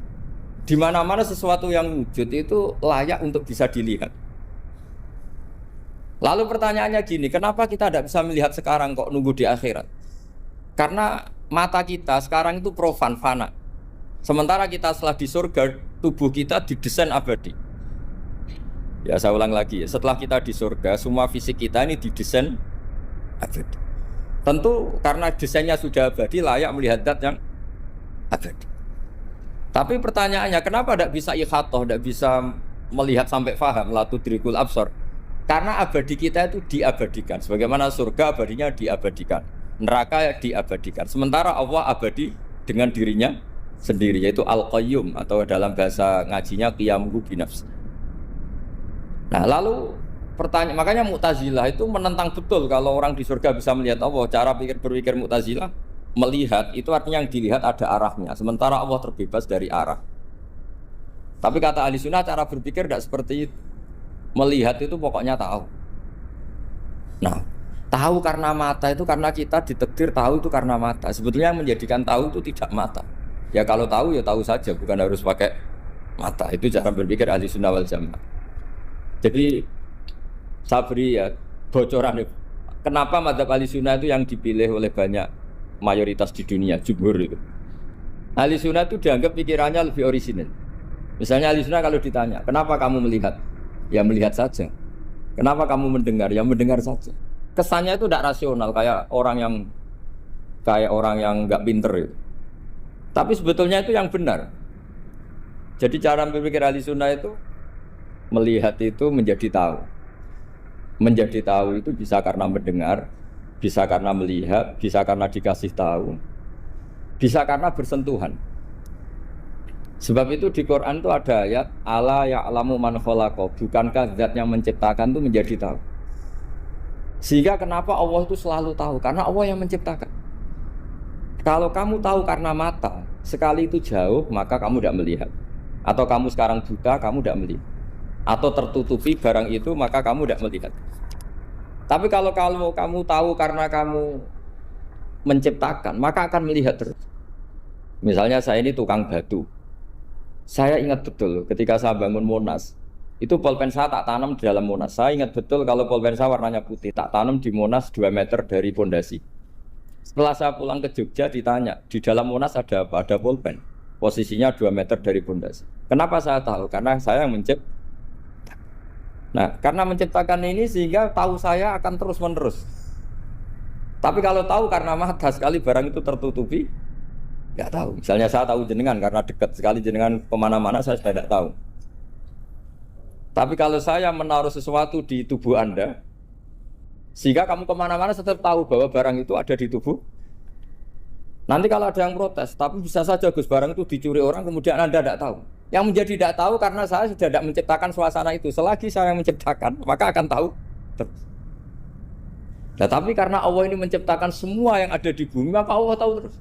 A: Di mana-mana sesuatu yang wujud itu layak untuk bisa dilihat. Lalu pertanyaannya gini, kenapa kita tidak bisa melihat sekarang kok nunggu di akhirat? Karena mata kita sekarang itu profan, fana. Sementara kita setelah di surga, tubuh kita didesain abadi. Ya saya ulang lagi ya, setelah kita di surga, semua fisik kita ini didesain abadi. Tentu karena desainnya sudah abadi, layak melihat zat yang abadi. Tapi pertanyaannya, kenapa tidak bisa ikhatoh, tidak bisa melihat sampai faham, la tudrikul absar? Karena abadi kita itu diabadikan. Sebagaimana surga abadinya diabadikan, neraka diabadikan. Sementara Allah abadi dengan dirinya sendiri, yaitu Al-Qayyum, atau dalam bahasa ngajinya Qiyamuhu binafsi. Nah lalu pertanyaan, makanya Mu'tazilah itu menentang betul kalau orang di surga bisa melihat Allah. Cara berpikir Mu'tazilah, melihat itu artinya yang dilihat ada arahnya, sementara Allah terbebas dari arah. Tapi kata ahli sunnah cara berpikir tidak seperti itu. Melihat itu pokoknya tahu. Nah, tahu karena mata itu karena kita ditakdir tahu itu karena mata. Sebetulnya yang menjadikan tahu itu tidak mata. Ya kalau tahu ya tahu saja, bukan harus pakai mata. Itu cara berpikir ahli sunnah wal jamaah. Jadi saya beri ya bocoran. Kenapa mazhab ahli sunnah itu yang dipilih oleh banyak mayoritas di dunia, jumhur itu. Ahli sunnah itu dianggap pikirannya lebih orisinal. Misalnya ahli sunnah kalau ditanya, kenapa kamu melihat? Ya melihat saja. Kenapa kamu mendengar? Ya mendengar saja. Kesannya itu tidak rasional, kayak orang yang nggak pinter itu. Tapi sebetulnya itu yang benar. Jadi cara berpikir ahli sunnah itu melihat itu menjadi tahu. Menjadi tahu itu bisa karena mendengar, bisa karena melihat, bisa karena dikasih tahu, bisa karena bersentuhan. Sebab itu di Quran itu ada ayat ala ya'lamu man khalaqa, bukankah zat yang menciptakan itu menjadi tahu. Sehingga kenapa Allah itu selalu tahu? Karena Allah yang menciptakan. Kalau kamu tahu karena mata, sekali itu jauh, maka kamu tidak melihat. Atau kamu sekarang buta, kamu tidak melihat. Atau tertutupi barang itu, maka kamu tidak melihat. Tapi kalau kamu tahu karena kamu menciptakan, maka akan melihat terus. Misalnya saya ini tukang batu. Saya ingat betul ketika saya bangun Monas, itu pulpen saya tak tanam di dalam Monas. Saya ingat betul kalau pulpen saya warnanya putih, tak tanam di Monas 2 meter dari pondasi. Setelah saya pulang ke Jogja ditanya, di dalam Monas ada apa? Ada pulpen. Posisinya 2 meter dari pondasi. Kenapa saya tahu? Karena saya yang menciptakan. Nah, karena menciptakan ini sehingga tahu saya akan terus menerus. Tapi kalau tahu karena mata, sekali barang itu tertutupi, nggak tahu. Misalnya saya tahu jenengan karena dekat sekali jenengan kemana-mana, saya sudah tidak tahu. Tapi kalau saya menaruh sesuatu di tubuh Anda, sehingga kamu kemana-mana tetap tahu bahwa barang itu ada di tubuh. Nanti kalau ada yang protes, tapi bisa saja Gus barang itu dicuri orang, kemudian Anda tidak tahu. Yang menjadi tidak tahu karena saya sudah tidak menciptakan suasana itu. Selagi saya yang menciptakan, maka akan tahu terus. Nah, tapi karena Allah ini menciptakan semua yang ada di bumi, maka Allah tahu terus.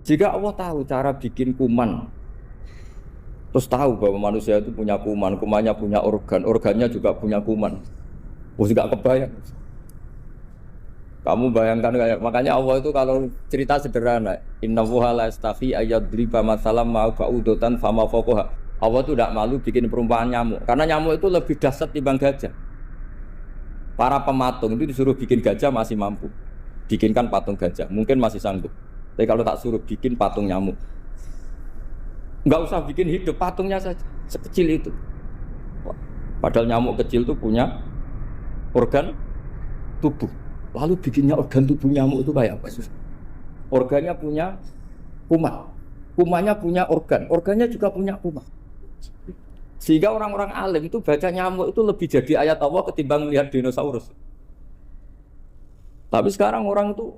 A: Jika Allah tahu cara bikin kuman, terus tahu bahwa manusia itu punya kuman, kumannya punya organ, organnya juga punya kuman. Terus nggak kebayang. Kamu bayangkan kayak makanya Allah itu kalau cerita sederhana, innallaha la yastahi ayyadriba mathalam ma ba'udatan fama fawqaha. Allah itu tidak malu bikin perumpamaan nyamuk karena nyamuk itu lebih dahsyat timbang gajah. Para pematung itu disuruh bikin gajah masih mampu. Bikinkan patung gajah, mungkin masih sanggup. Tapi kalau tak suruh bikin patung nyamuk, nggak usah bikin hidup, patungnya saja sekecil itu. Padahal nyamuk kecil itu punya organ tubuh. Lalu bikinnya organ tubuh nyamuk itu kayak apa? Organnya punya kuman, kumannya punya organ, organnya juga punya kuman. Sehingga orang-orang alim itu baca nyamuk itu lebih jadi ayat Allah ketimbang melihat dinosaurus. Tapi sekarang orang itu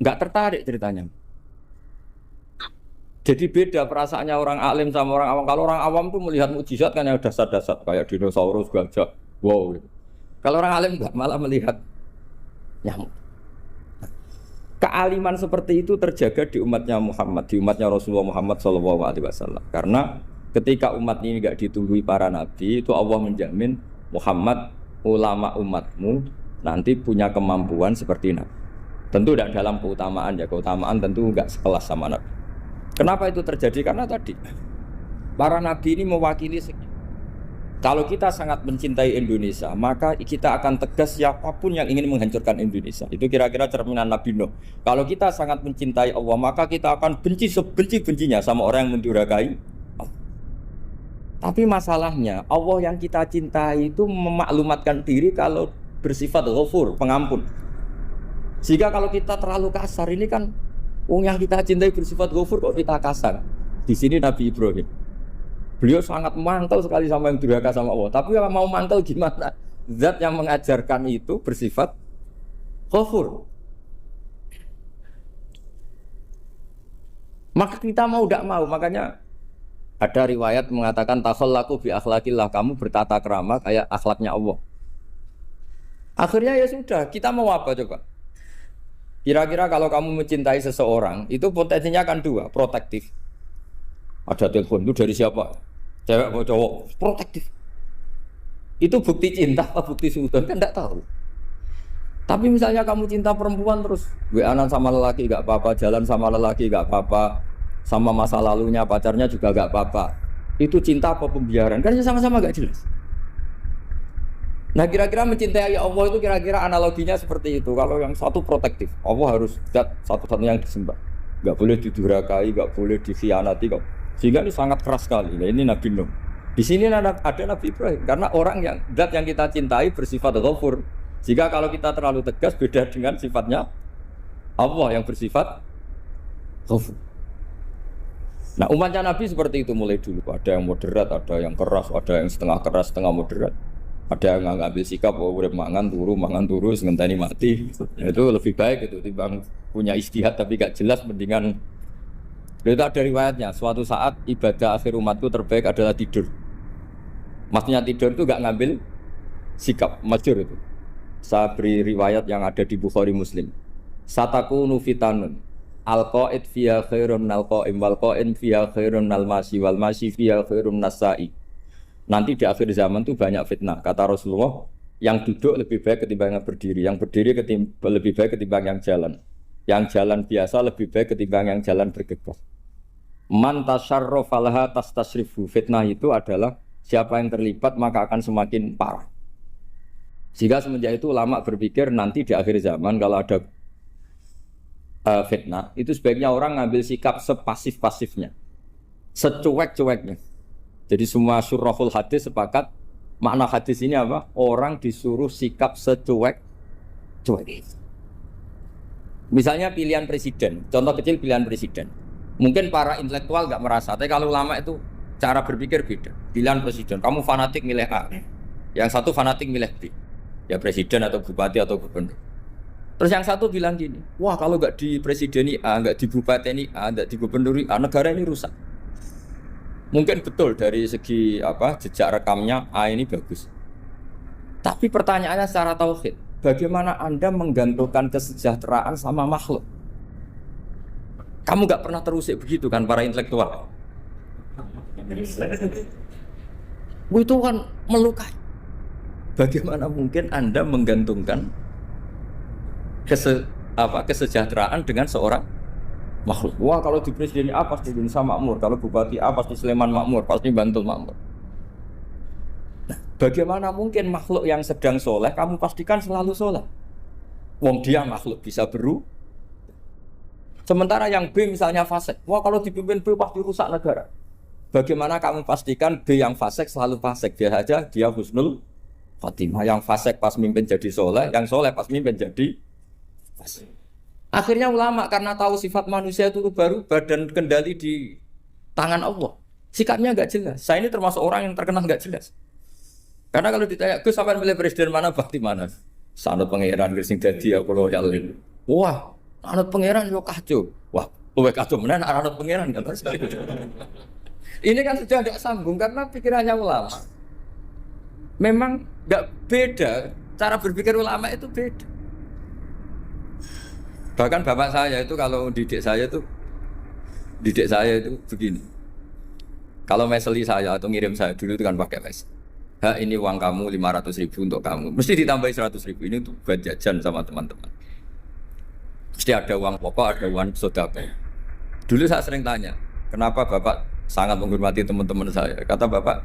A: nggak tertarik ceritanya. Jadi beda perasaannya orang alim sama orang awam. Kalau orang awam tuh melihat mukjizat kan yang dasar-dasar kayak dinosaurus, gajah, wow. Gitu. Kalau orang alim nggak, malah melihat nyamuk. Kealiman seperti itu terjaga di umatnya Muhammad, di umatnya Rasulullah Muhammad SAW. Karena ketika umat ini nggak ditunggui para nabi, itu Allah menjamin Muhammad, ulama umatmu nanti punya kemampuan seperti nabi. Tentu tidak dalam keutamaan ya, keutamaan tentu nggak sekelas sama nabi. Kenapa itu terjadi? Karena tadi para nabi ini mewakili sekian. Kalau kita sangat mencintai Indonesia, maka kita akan tegas siapapun yang ingin menghancurkan Indonesia. Itu kira-kira cerminan Nabi Nuh. Kalau kita sangat mencintai Allah, maka kita akan benci sebenci-bencinya sama orang yang mendurhakai Allah. Tapi masalahnya, Allah yang kita cintai itu memaklumatkan diri kalau bersifat ghafur, pengampun. Sehingga kalau kita terlalu kasar, ini kan yang kita cintai bersifat ghafur kok kita kasar. Di sini Nabi Ibrahim, beliau sangat mantel sekali sama yang durhaka sama Allah. Tapi mau mantel gimana? Zat yang mengajarkan itu bersifat ghafur. Maka kita mau tidak mau, makanya ada riwayat mengatakan takhallaku bi akhlaqillah, kamu bertata krama kayak akhlaknya Allah. Akhirnya ya sudah, kita mau apa coba? Kira-kira kalau kamu mencintai seseorang, itu potensinya akan dua, protektif. Ada telepon, itu dari siapa? Cewek atau cowok? Protektif. Itu bukti cinta apa bukti suudon? Kan tidak tahu. Tapi misalnya kamu cinta perempuan terus WA-an sama lelaki gak apa-apa, jalan sama lelaki gak apa-apa, sama masa lalunya pacarnya juga gak apa-apa. Itu cinta apa pembiaran? Kan sama-sama gak jelas. Nah kira-kira mencintai Allah itu kira-kira analoginya seperti itu. Kalau yang satu protektif, Allah harus zat satu-satunya yang disembah, gak boleh didurhakai, gak boleh dikhianati kok. Sehingga ini sangat keras sekali. Nah, ini Nabi Nuh. Di sini ada Nabi Ibrahim karena orang yang zat yang kita cintai bersifat ghafur. Jika kalau kita terlalu tegas beda dengan sifatnya Allah yang bersifat ghafur. Nah umatnya Nabi seperti itu mulai dulu. Ada yang moderat, ada yang keras, ada yang setengah keras, setengah moderat. Ada yang ngambil sikap, oh udah mangan turu, ngenteni mati. Itu lebih baik itu timbang punya istihad tapi gak jelas, mendingan. Itu ada riwayatnya, suatu saat ibadah akhir umatku terbaik adalah tidur. Maksudnya tidur itu gak ngambil sikap, masyhur itu. Saya beri riwayat yang ada di Bukhari Muslim. Satakunu fitanun al-qa'id fiha khairun al-qa'im wal-qa'in fiha khairun al-masi wal-masi fiha khairun nas-sa'i. Nanti di akhir zaman itu banyak fitnah, kata Rasulullah. Yang duduk lebih baik ketimbang yang berdiri, yang berdiri lebih baik ketimbang yang jalan biasa lebih baik ketimbang yang jalan bergegas. Man tasyarrafa laha tastasrifu. Fitnah itu adalah siapa yang terlibat maka akan semakin parah. Sehingga semenjak itu ulama berpikir nanti di akhir zaman kalau ada fitnah itu sebaiknya orang ngambil sikap sepasif-pasifnya, secuek-cueknya. Jadi semua syurahul hadis sepakat makna hadis ini apa? Orang disuruh sikap secuek-cuek. Misalnya pilihan presiden, contoh kecil pilihan presiden. Mungkin para intelektual nggak merasa, tapi kalau ulama itu cara berpikir beda. Pilihan presiden, kamu fanatik milih A, yang satu fanatik milih B. Ya presiden atau bupati atau gubernur. Terus yang satu bilang gini, wah kalau nggak di presideni A, nggak di bupati A, nggak di gubernur A, negara ini rusak. Mungkin betul dari segi jejak rekamnya A ini bagus. Tapi pertanyaannya secara tauhid, bagaimana Anda menggantungkan kesejahteraan sama makhluk? Kamu nggak pernah terusik begitu kan para intelektual? Itu kan melukai. Bagaimana mungkin Anda menggantungkan kesejahteraan dengan seorang makhluk. Wah, kalau di presiden A pasti Indonesia makmur, kalau bupati A pasti Sleman makmur, pasti Bantul makmur. Nah, bagaimana mungkin makhluk yang sedang soleh kamu pastikan selalu soleh? Wong dia makhluk bisa sementara yang B misalnya fasik. Wah, kalau dipimpin B pasti rusak negara. Bagaimana kamu pastikan B yang fasik selalu fasik? Dia saja dia husnul khotimah. Yang fasik pas mimpin jadi soleh, yang soleh pas mimpin jadi fasik. Akhirnya ulama karena tahu sifat manusia itu berubah dan kendali di tangan Allah, sikapnya nggak jelas. Saya ini termasuk orang yang terkenal nggak jelas. Karena kalau ditanya, Gus sampean pilih presiden mana, bakti mana? Sanut pangeran sing dadi aku loyal. Wah, anut pangeran yo kacau. Wah, luwih kacau menan anut pangeran kan. Ini kan sudah tidak sambung karena pikirannya ulama. Memang nggak beda, cara berpikir ulama itu beda. Bahkan bapak saya itu kalau didik saya itu begini. Kalau meseli saya atau ngirim saya dulu itu kan pakai mes. Ini uang kamu 500.000 untuk kamu. Mesti ditambahi 100.000 ini untuk buat jajan sama teman-teman. Mesti ada uang pokok, ada uang sedekah. Dulu saya sering tanya, kenapa bapak sangat menghormati teman-teman saya? Kata bapak,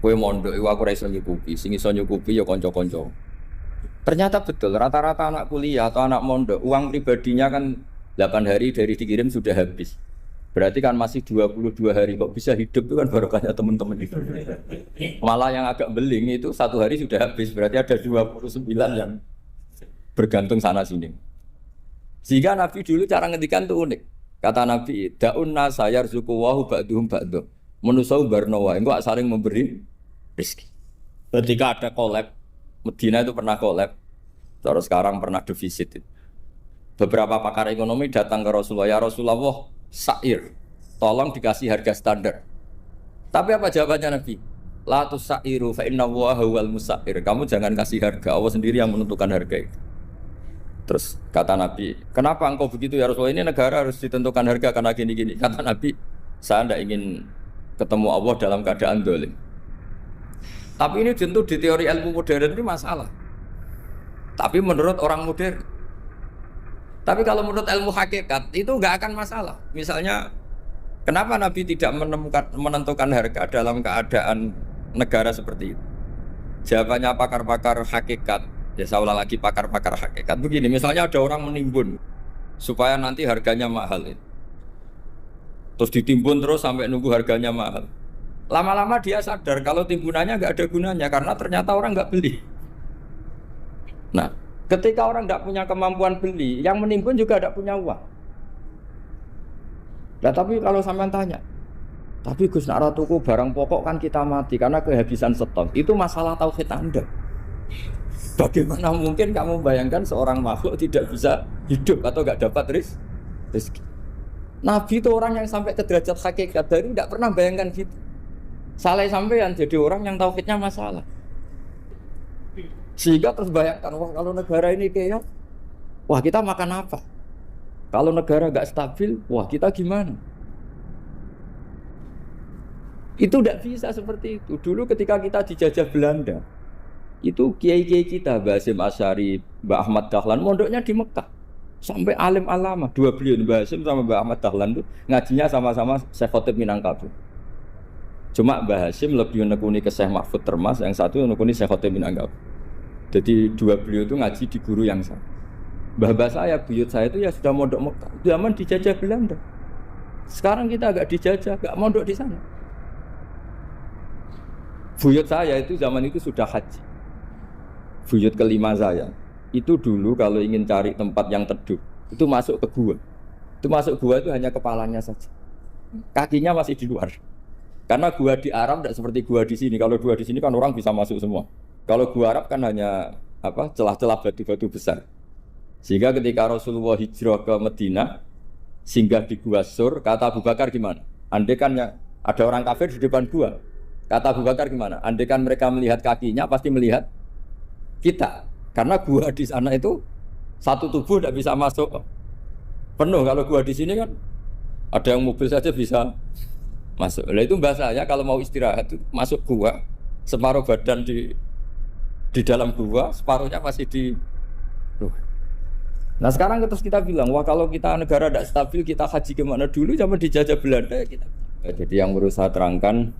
A: kowe mondok iku aku ora iso nyukupi, sing iso nyukupi ya kanca-kanca. Ternyata betul, rata-rata anak kuliah atau anak mondok, uang pribadinya kan 8 hari dari dikirim sudah habis. Berarti kan masih 22 hari kok bisa hidup itu kan barokahnya teman-teman itu. Malah yang agak beling itu 1 hari sudah habis, berarti ada 29 yang bergantung sana sini. Sehingga Nabi dulu cara ngendikan itu unik. Kata Nabi, da'un nasa yarzuqu wahu ba'duhum ba'du. Menusau barnawa, engko saling memberi rezeki. Ketika ada collab, Medina itu pernah collab, terus sekarang pernah defisit. Beberapa pakar ekonomi datang ke Rasulullah, ya Rasulullah, sa'ir, tolong dikasih harga standar. Tapi apa jawabannya Nabi? La tusa'iru fa inna Allaha huwal musa'ir. Kamu jangan kasih harga, Allah sendiri yang menentukan harga itu. Terus kata Nabi, kenapa engkau begitu ya Rasulullah? Ini negara harus ditentukan harga karena gini-gini. Kata Nabi, saya tidak ingin ketemu Allah dalam keadaan dolim. Tapi ini tentu di teori ilmu modern ini masalah. Tapi menurut orang modern. Tapi kalau menurut ilmu hakikat itu nggak akan masalah. Misalnya, kenapa Nabi tidak menentukan harga dalam keadaan negara seperti itu? Jawabannya pakar-pakar hakikat. Ya saya ulang lagi pakar-pakar hakikat. Begini, misalnya ada orang menimbun supaya nanti harganya mahal. Terus ditimbun terus sampai nunggu harganya mahal. Lama-lama dia sadar kalau timbunannya nggak ada gunanya karena ternyata orang nggak beli. Nah, ketika orang nggak punya kemampuan beli, yang menimbun juga tidak punya uang. Nah, tapi kalau sampean tanya, tapi Gus nak tuku barang pokok kan kita mati karena kehabisan stok. Itu masalah tauhid Anda. Bagaimana mungkin kamu bayangkan seorang makhluk tidak bisa hidup atau nggak dapat rezeki? Nabi itu orang yang sampai ke derajat hakikat dari tidak pernah bayangkan gitu. Saleh sampean jadi orang yang tauhidnya masalah. Sehingga terus bayangkan, wah kalau negara ini kayak, wah kita makan apa? Kalau negara nggak stabil, wah kita gimana? Itu tidak bisa seperti itu. Dulu ketika kita dijajah Belanda, itu kiai-kiai kita, Mbah Hasyim Asy'ari, Mbah Ahmad Dahlan, mondoknya di Mekah. Sampai alim alama, 2 beliau, Mbah Hasyim sama Mbah Ahmad Dahlan itu ngajinya sama-sama Syekh Khotib Minangkabau. Cuma Mbah Hasyim lebih menekuni ke Syekh Mahfud Termas, yang satu menekuni Syekh Khotib Minangkabau. Jadi 2 beliau itu ngaji di guru yang sama. Mbah saya, buyut saya itu ya sudah mondok Mekah, zaman dijajah Belanda. Sekarang kita agak dijajah, agak mondok di sana. Buyut saya itu zaman itu sudah haji. Buyut kelima saya itu dulu kalau ingin cari tempat yang teduh itu masuk ke gua. Itu masuk gua itu hanya kepalanya saja, kakinya masih di luar. Karena gua di Arab tidak seperti gua di sini. Kalau gua di sini kan orang bisa masuk semua. Kalau gua Arab kan hanya celah-celah batu-batu besar. Sehingga ketika Rasulullah hijrah ke Madinah, singgah di Gua Sur, kata Abu Bakar gimana? Andai kan ada orang kafir di depan gua, kata Abu Bakar gimana? Andai kan mereka melihat kakinya pasti melihat kita, karena gua di sana itu satu tubuh tidak bisa masuk penuh. Kalau gua di sini kan ada yang mobil saja bisa masuk. Nah itu bahasanya kalau mau istirahat itu masuk gua, separuh badan di dalam gua, separuhnya masih di Nah sekarang terus kita bilang, wah kalau kita negara tidak stabil, kita haji kemana dulu zaman dijajah Belanda ya kita. Jadi yang perlu saya terangkan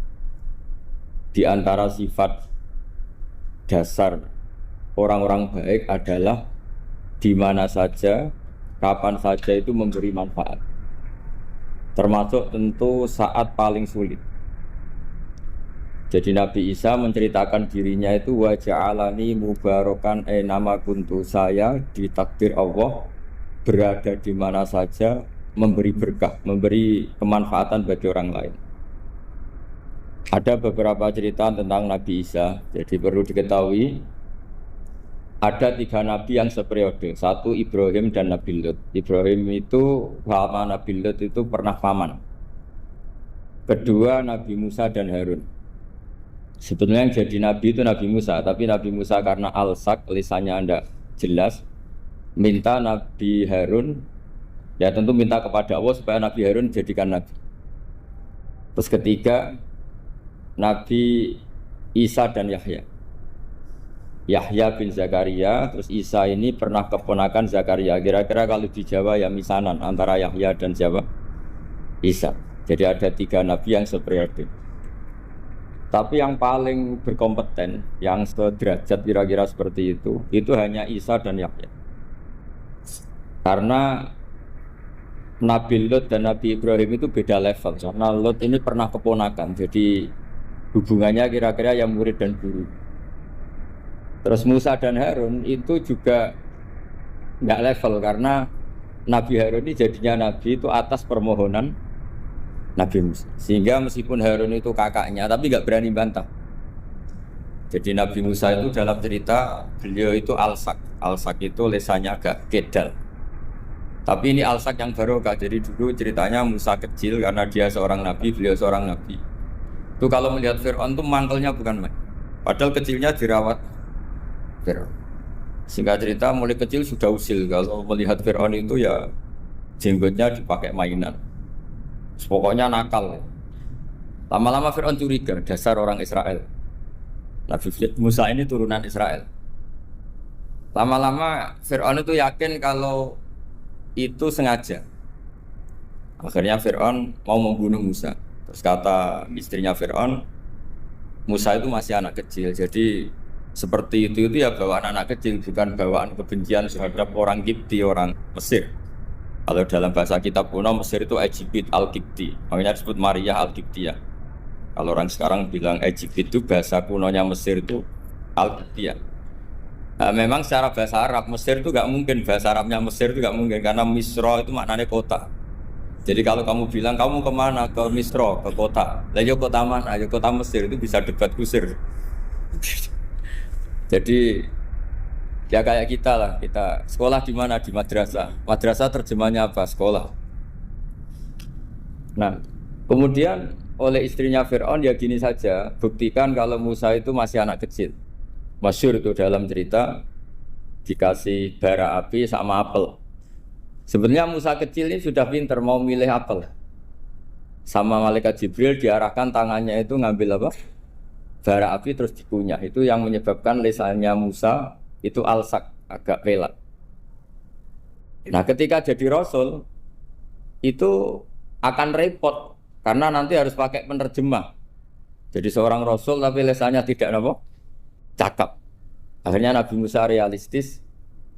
A: di antara sifat dasar orang-orang baik adalah di mana saja, kapan saja itu memberi manfaat. Termasuk tentu saat paling sulit. Jadi Nabi Isa menceritakan dirinya itu wa ja'alani mubarakan nama kuntu, saya ditakdir Allah berada di mana saja memberi berkah, memberi kemanfaatan bagi orang lain. Ada beberapa cerita tentang Nabi Isa. Jadi perlu diketahui ada 3 nabi yang seperiode. Satu Ibrahim dan Nabi Lut. Ibrahim itu sama Nabi Lut itu pernah paman. Kedua Nabi Musa dan Harun. Sebetulnya yang jadi nabi itu Nabi Musa, tapi Nabi Musa karena alsak, lisannya tidak jelas, minta Nabi Harun, ya tentu minta kepada Allah supaya Nabi Harun jadikan nabi. Terus ketiga Nabi Isa dan Yahya. Yahya bin Zakaria, terus Isa ini pernah keponakan Zakaria. Kira-kira kalau di Jawa ya misanan antara Yahya dan Jawa Isa. Jadi ada 3 nabi yang seperiode. Tapi yang paling berkompeten, yang sederajat kira-kira seperti itu hanya Isa dan Yahya. Karena Nabi Lut dan Nabi Ibrahim itu beda level. Karena Lut ini pernah keponakan, jadi hubungannya kira-kira yang murid dan guru. Terus Musa dan Harun itu juga nggak level, karena Nabi Harun ini jadinya Nabi itu atas permohonan Nabi Musa. Sehingga meskipun Harun itu kakaknya, tapi nggak berani bantah. Jadi Nabi Musa itu dalam cerita, beliau itu alsak. Alsak itu lesannya agak kedal. Tapi ini alsak yang barokah. Jadi dulu ceritanya Musa kecil, karena dia seorang Nabi, beliau seorang Nabi. Itu kalau melihat Fir'aun itu mantelnya bukan main. Padahal kecilnya dirawat Fir'aun. Singkat cerita mulai kecil sudah usil. Kalau melihat Fir'aun itu ya jenggotnya dipakai mainan. Pokoknya nakal. Lama-lama Fir'aun curiga, dasar orang Israel. Nabi Musa ini turunan Israel. Lama-lama Fir'aun itu yakin kalau itu sengaja. Akhirnya Fir'aun mau membunuh Musa. Terus kata istrinya Fir'aun, Musa itu masih anak kecil. Jadi seperti itu ya bawaan anak kecil, bukan bawaan kebencian terhadap orang Kipti, orang Mesir. Kalau dalam bahasa kitab kuno Mesir itu Egypt al-Kipti, makanya disebut Maria al-Kiptiyah. Kalau orang sekarang bilang Egypt itu bahasa kunonya Mesir itu al-Kiptiyah. Nah, memang secara bahasa Arab Mesir itu nggak mungkin, bahasa Arabnya Mesir itu nggak mungkin karena Misro itu maknanya kota. Jadi kalau kamu bilang kamu kemana, ke Misro, ke kota, lalu kota mana, ayo kota Mesir, itu bisa debat kusir. Jadi ya kayak kita lah, kita sekolah di mana? Di madrasah. Madrasah terjemahnya apa? Sekolah. Nah, kemudian oleh istrinya Fir'aun ya gini saja, buktikan kalau Musa itu masih anak kecil. Masyhur itu dalam cerita dikasih bara api sama apel. Sebenarnya Musa kecil ini sudah pintar mau milih apel. Sama malaikat Jibril diarahkan tangannya itu ngambil apa? Bara api terus dikunyah. Itu yang menyebabkan lisannya Musa itu alsak, agak pelat. Nah ketika jadi Rasul itu akan repot karena nanti harus pakai penerjemah. Jadi seorang Rasul tapi lisannya tidak apa? Cakap. Akhirnya Nabi Musa realistis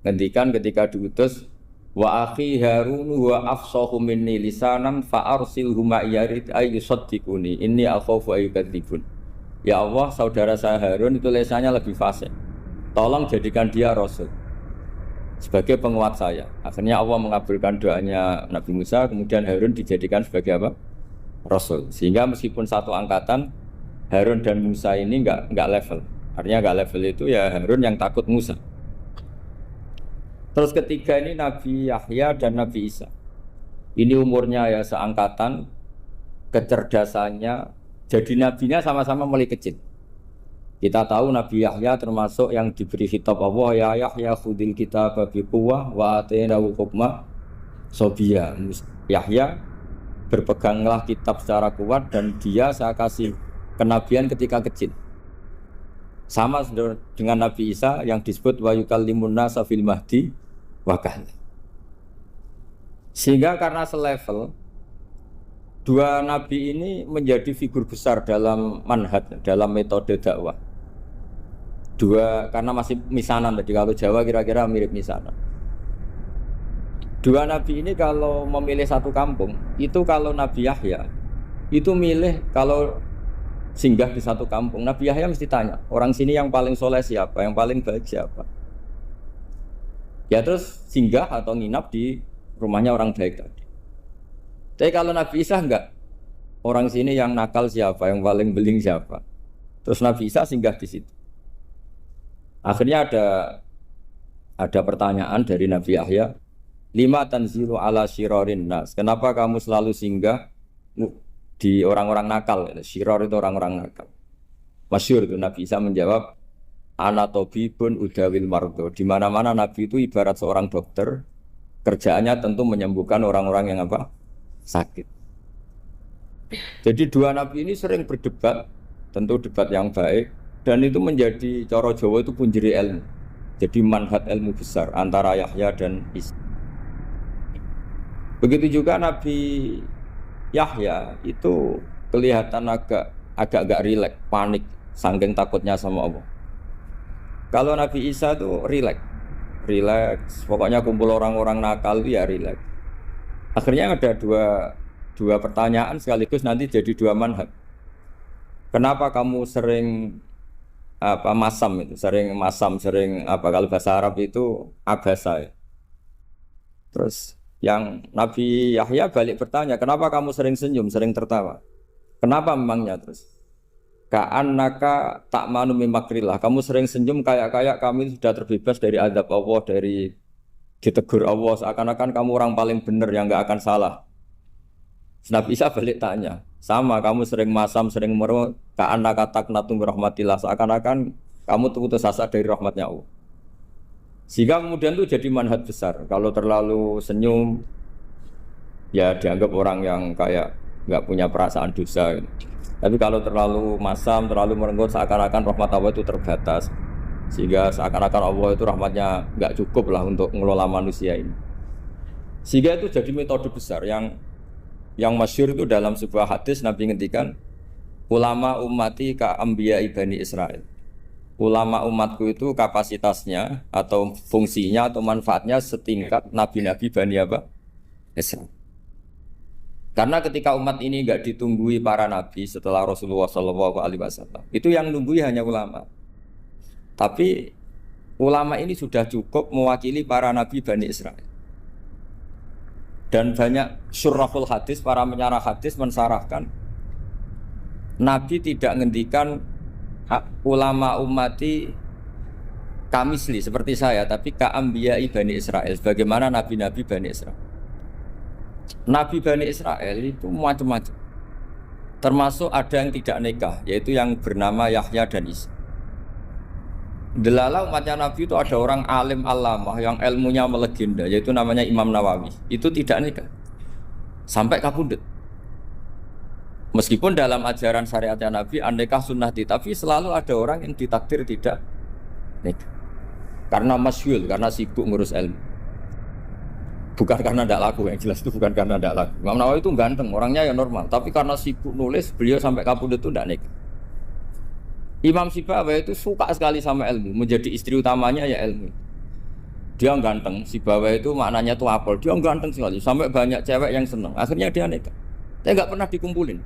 A: ngendikan ketika diutus, wa akhi Harun wa afsahu minni lisanan fa arsilhu ma'iyarid ayyusaddiquni inni akhafu ayyukadzibun. Ya Allah, saudara saya Harun itu lisannya lebih fasih. Tolong jadikan dia Rasul sebagai penguat saya. Akhirnya Allah mengabulkan doanya Nabi Musa, kemudian Harun dijadikan sebagai apa? Rasul. Sehingga meskipun satu angkatan, Harun dan Musa ini enggak level. Artinya enggak level itu ya Harun yang takut Musa. Terus ketiga ini Nabi Yahya dan Nabi Isa. Ini umurnya ya seangkatan, kecerdasannya, jadi nabinya sama-sama mulai kecil. Kita tahu Nabi Yahya termasuk yang diberi khitab Allah, ya Yahya khudil kitab bi quwwah wa atainahu hukma sobiyya. Yahya berpeganglah kitab secara kuat dan dia saya kasih kenabian ketika kecil. Sama dengan Nabi Isa yang disebut wa yukallimun nasa fil mahdi wa kahla. Sehingga karena selevel, dua nabi ini menjadi figur besar dalam manhaj, dalam metode dakwah. Dua, karena masih misanan tadi, kalau Jawa kira-kira mirip misanan. Dua nabi ini kalau memilih satu kampung, itu kalau Nabi Yahya itu milih kalau singgah di satu kampung, Nabi Yahya mesti tanya, orang sini yang paling soleh siapa, yang paling baik siapa. Ya terus singgah atau nginap di rumahnya orang baik tadi. Tapi kalau Nabi Isa enggak, orang sini yang nakal siapa, yang paling beling siapa. Terus Nabi Isa singgah di situ. Akhirnya ada pertanyaan dari Nabi Yahya, lima tanzilu ala syirarin nas. Kenapa kamu selalu singgah di orang-orang nakal? Syiror itu orang-orang nakal. Masyhur itu Nabi Isa menjawab, ana tabibun udawil mardo. Di mana-mana Nabi itu ibarat seorang dokter, kerjaannya tentu menyembuhkan orang-orang yang apa? Sakit. Jadi dua Nabi ini sering berdebat, tentu debat yang baik. Dan itu menjadi cara Jawa itu punjeri ilmu. Jadi manhaj ilmu besar antara Yahya dan Isa. Begitu juga Nabi Yahya itu kelihatan agak rileks, panik, saking takutnya sama Allah. Kalau Nabi Isa itu rileks, pokoknya kumpul orang-orang nakal itu ya rileks. Akhirnya ada dua pertanyaan sekaligus nanti jadi dua manhaj. Kenapa kamu sering masam, sering kalau bahasa Arab itu abasa ya. Terus yang Nabi Yahya balik bertanya, kenapa kamu sering senyum, sering tertawa? Kenapa memangnya? Terus ka'annaka ta'manu min makrillah, kamu sering senyum kayak kami sudah terbebas dari azab Allah, dari ditegur Allah, seakan-akan kamu orang paling benar yang enggak akan salah. Nabi Isa balik tanya, sama kamu sering masam, sering meru, ka'annaka taqnatu min rahmatillah, seakan-akan kamu putus asa dari rahmatnya Allah. Sehingga kemudian itu jadi manhaj besar. Kalau terlalu senyum, ya dianggap orang yang kayak nggak punya perasaan dosa. Tapi kalau terlalu masam, terlalu merenggut, seakan-akan rahmat Allah itu terbatas. Sehingga seakan-akan Allah itu rahmatnya nggak cukup lah untuk mengelola manusia ini. Sehingga itu jadi metode besar yang masyhur itu dalam sebuah hadis Nabi ngendikan, ulama ummati ka anbiya Bani Israil. Ulama umatku itu kapasitasnya atau fungsinya atau manfaatnya setingkat nabi-nabi Bani Israil. Karena ketika umat ini enggak ditunggui para nabi setelah Rasulullah SAW, itu yang nunggui hanya ulama. Tapi ulama ini sudah cukup mewakili para nabi Bani Israil. Dan banyak syurahul hadis, para menyarah hadis mensarahkan, Nabi tidak ngendikan ulama ummati kamisli seperti saya, tapi ka'ambiya Bani Israil, bagaimana nabi-nabi Bani Israil. Nabi Bani Israil itu macam-macam, termasuk ada yang tidak nikah, yaitu yang bernama Yahya dan Isa. Delala umatnya Nabi itu ada orang alim alamah yang ilmunya melegenda, yaitu namanya Imam Nawawi. Itu tidak nikah sampai kabudut. Meskipun dalam ajaran syariatnya Nabi an-nikah sunnati, tapi selalu ada orang yang ditakdir tidak nikah karena masyhul, karena sibuk ngurus ilmu. Bukan karena tidak laku, yang jelas itu bukan karena tidak laku. Imam Nawawi itu ganteng, orangnya ya normal, tapi karena sibuk nulis, beliau sampai kabudut itu tidak nikah. Imam Sibawayh itu suka sekali sama ilmu, menjadi istri utamanya ya ilmu. Dia ganteng, Sibawayh itu maknanya tuh apel, dia ganteng sekali, sampai banyak cewek yang senang. Akhirnya dia nikah, tapi nggak pernah dikumpulin.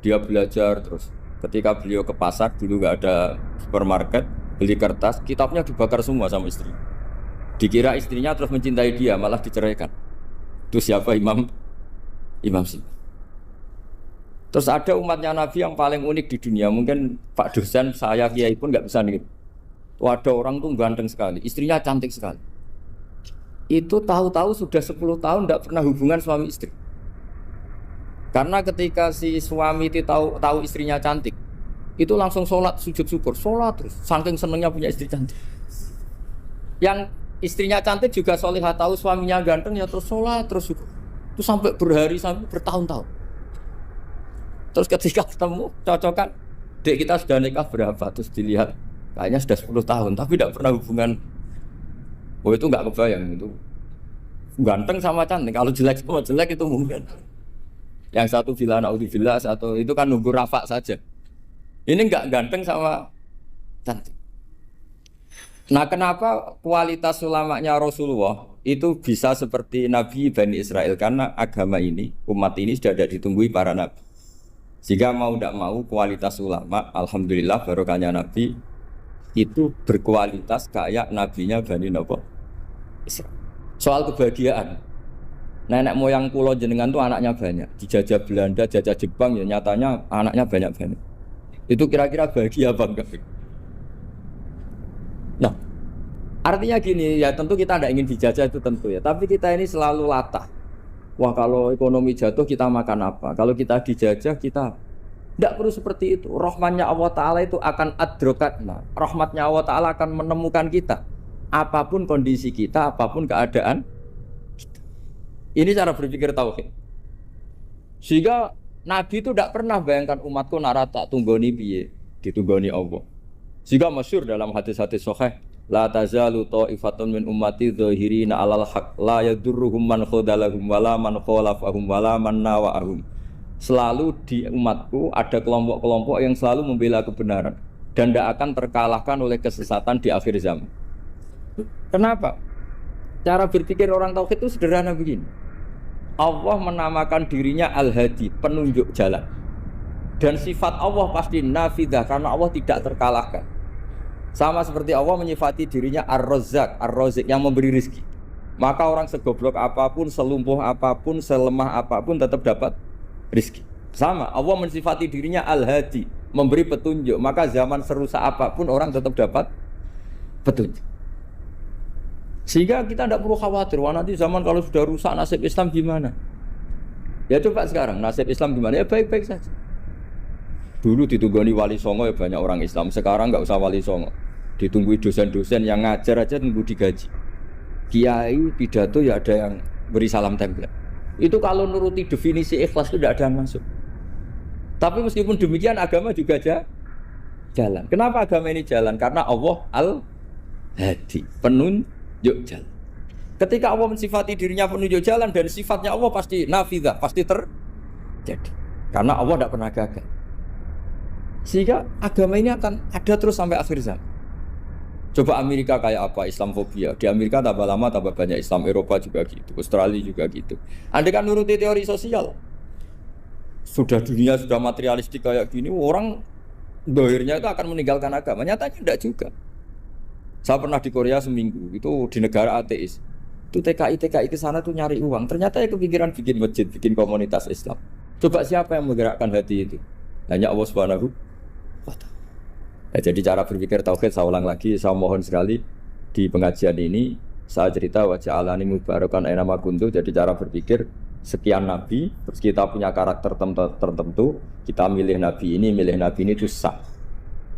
A: Dia belajar terus. Ketika beliau ke pasar, dulu nggak ada supermarket, beli kertas, kitabnya dibakar semua sama istri. Dikira istrinya terus mencintai dia, malah diceraikan. Itu siapa? Imam Sibawayh. Terus ada umatnya Nabi yang paling unik di dunia, mungkin Pak dosen, saya kiai pun nggak bisa nih. Ada orang tuh ganteng sekali, istrinya cantik sekali. Itu tahu-tahu sudah 10 tahun tidak pernah hubungan suami istri. Karena ketika si suami itu tahu istrinya cantik, itu langsung sholat sujud syukur, sholat terus, saking senengnya punya istri cantik. Yang istrinya cantik juga solihah, tahu suaminya ganteng ya terus sholat terus syukur. Itu sampai berhari, sampai bertahun-tahun. Terus ketika ketemu, cocokan, dek kita sudah nikah berapa? Terus dilihat, kayaknya sudah 10 tahun, tapi tidak pernah hubungan. Oh itu nggak kebayang itu. Ganteng sama cantik. Kalau jelek sama jelek itu mungkin. Yang satu bilang naudzubillah, satu itu kan nunggu rafa saja. Ini enggak ganteng sama cantik. Nah, kenapa kualitas ulamanya Rasulullah itu bisa seperti Nabi Bani Israel? Karena agama ini, umat ini sudah ada ditunggui para nabi. Jika mau tidak mau kualitas ulama, alhamdulillah barokahnya Nabi itu berkualitas kayak nabinya Bani Israel. Soal kebahagiaan, nenek moyang pulau jenengan tuh anaknya banyak. Dijajah Belanda, jajah Jepang, ya nyatanya anaknya banyak-banyak. Itu kira-kira bahagia apa enggak? Nah, artinya gini, ya tentu kita tidak ingin dijajah itu tentu ya. Tapi kita ini selalu latah. Wah, kalau ekonomi jatuh kita makan apa? Kalau kita dijajah kita tidak perlu seperti itu. Rahmatnya Allah Ta'ala itu akan adrokatna. Rahmatnya Allah Ta'ala akan menemukan kita. Apapun kondisi kita, apapun keadaan kita. Ini cara berpikir tauhid. Sehingga Nabi itu tidak pernah bayangkan umatku narata tunggoni piye, ditunggoni Allah. Sehingga masyhur dalam hadis-hadis sahih, la tazalu ta'ifatun min ummati dzahirina 'alal haq la yadurruhum man khadalahum wala man khalafahum wala man nawa'ahum. Selalu di umatku ada kelompok-kelompok yang selalu membela kebenaran dan tidak akan terkalahkan oleh kesesatan di akhir zaman. Kenapa? Cara berpikir orang tauhid itu sederhana begini. Allah menamakan dirinya Al-Hadi, penunjuk jalan. Dan sifat Allah pasti nafidah karena Allah tidak terkalahkan. Sama seperti Allah menyifati dirinya Ar-Razzaq, Ar-Razik yang memberi rezeki. Maka orang segoblok apapun, selumpuh apapun, selemah apapun tetap dapat rezeki. Sama, Allah mensifati dirinya Al-Hadi, memberi petunjuk. Maka zaman serusak apapun orang tetap dapat petunjuk. Sehingga kita tidak perlu khawatir, wah nanti zaman kalau sudah rusak nasib Islam gimana? Ya coba sekarang nasib Islam gimana? Ya baik-baik saja. Dulu ditunggoni wali songo ya banyak orang Islam. Sekarang nggak usah wali songo, ditunggui dosen-dosen yang ngajar aja tunggu digaji. Kiai pidato ya ada yang beri salam tempel. Itu kalau nuruti definisi ikhlas itu tidak ada yang masuk. Tapi meskipun demikian agama juga jalan. Kenapa agama ini jalan? Karena Allah Al-Hadi, penunjuk jalan. Ketika Allah mensifati dirinya penunjuk jalan dan sifatnya Allah pasti nafidah, pasti terjadi. Karena Allah tidak pernah gagal. Sehingga agama ini akan ada terus sampai akhir zaman. Coba Amerika kayak apa, Islamfobia. Di Amerika tambah lama tambah banyak Islam, Eropa juga gitu, Australia juga gitu. Andai kan nuruti teori sosial, sudah dunia sudah materialistik kayak gini, orang dohirnya itu akan meninggalkan agama. Nyatanya tidak juga. Saya pernah di Korea seminggu, itu di negara ateis. Itu TKI ke sana tuh nyari uang. Ternyata ya kepikiran bikin masjid, bikin komunitas Islam. Coba siapa yang menggerakkan hati itu? Hanya Allah Subhanahu wa Ta'ala. Jadi cara berpikir tauhid saya ulang lagi, saya mohon sekali di pengajian ini saya cerita wajah alani mubarakan aina ma kuntu. Jadi cara berpikir sekian nabi, terus kita punya karakter tertentu, kita milih nabi ini itu sah.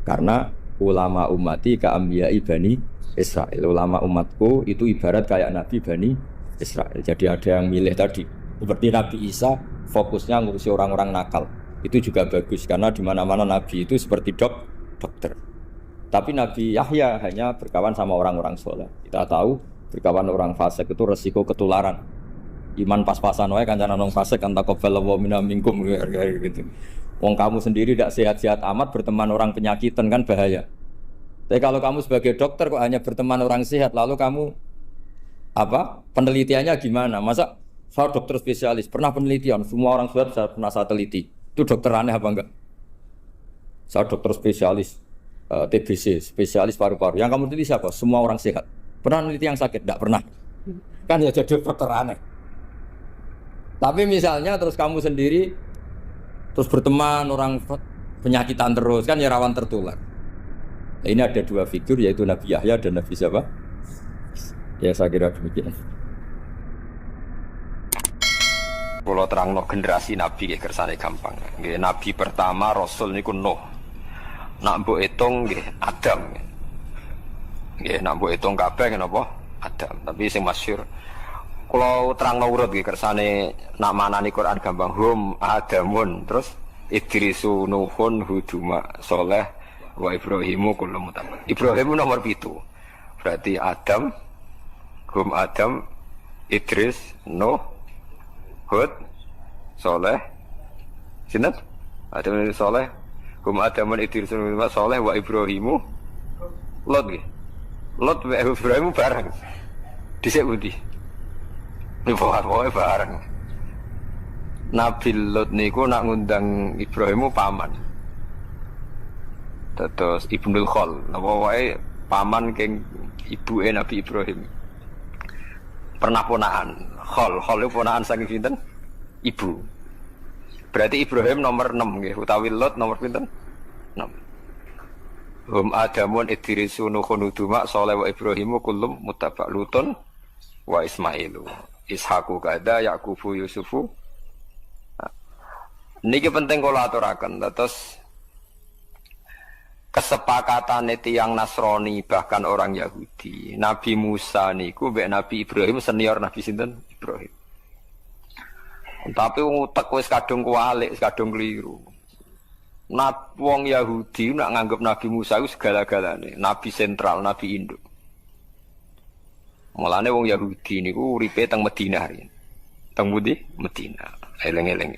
A: Karena ulama ummati ka ambiyai Bani Israel. Ulama umatku itu ibarat kayak nabi Bani Israel. Jadi ada yang milih tadi seperti Nabi Isa fokusnya ngurusi orang-orang nakal. Itu juga bagus karena di mana-mana nabi itu seperti dokter. Tapi Nabi Yahya hanya berkawan sama orang-orang soleh. Kita tahu berkawan orang fasik itu resiko ketularan. Iman pas-pasan wae kancane nang fasik kan taqabbalallahu minna minkum gitu. Wong kamu sendiri tidak sehat-sehat amat berteman orang penyakitan kan bahaya. Tapi kalau kamu sebagai dokter kok hanya berteman orang sehat, lalu kamu apa? Penelitiannya gimana? Masa saya dokter spesialis, pernah penelitian, semua orang sehat saya pernah saya teliti. Itu dokter aneh apa enggak? Saya dokter spesialis TBC, spesialis paru-paru. Yang kamu teliti siapa? Semua orang sehat. Pernah meneliti yang sakit? Tidak pernah. Kan ya jadi dokter aneh. Tapi misalnya terus kamu sendiri terus berteman orang penyakitan terus, kan ya rawan tertular. Nah, ini ada dua figur yaitu Nabi Yahya dan Nabi siapa? Ya saya kira demikian.
B: Kalau terangno generasi Nabi nggih kersane gampang. Nggih Nabi pertama Rasul niku Nuh. Nak mbok hitung nggih Adam. Nggih nak mbok hitung kabeh napa Adam. Tapi sing masyhur kalau terangno urut nggih kersane nak manani Quran gampang hum Adamun terus Idrisu Nuhun Huduma Soleh wa Ibrahimu kullu mutabak. Ibrahim nomor 7. Berarti Adam hum Adam Idris, Nuh, Hud, Saleh. Sinten? Adam Saleh. Hum Adamun Idris, Nuh, Saleh wa Ibrahimu. Lot nggih. Lot wa Ibrahim bareng. Dhisik pundi? Pokoke bareng. Nabi Lot niku nak ngundang Ibrahimu paman. Terus Ibnul Khol, napa wae paman keng ibuke Nabi Ibrahim. Pernah ponaan. Khol itu ponaan saking sinten? Ibu. Berarti Ibrahim nomor 6 nggih, utawi Lot nomor pinten? 6. Hum Adamun Idrisu Nuhun Uduma Saleh wa Ibrahimu kullum muttaba Lutun wa Ismailu. Ishaqu kada Yaqubu Yusufu. Niki penting kula aturaken. Terus kesepakatan tiyang Nasrani bahkan orang Yahudi. Nabi Musa niku mbek Nabi Ibrahim senior Nabi sinten? Ibrahim. Tapi wong utek wis kadung kualik, kadung keliru. Wong Yahudi nak nganggep Nabi Musa iku segala-galane, nabi sentral, nabi induk. Mulane wong Yahudi niku uripe teng Madinah riyen. Teng pundi? Madinah. Eleng-eleng.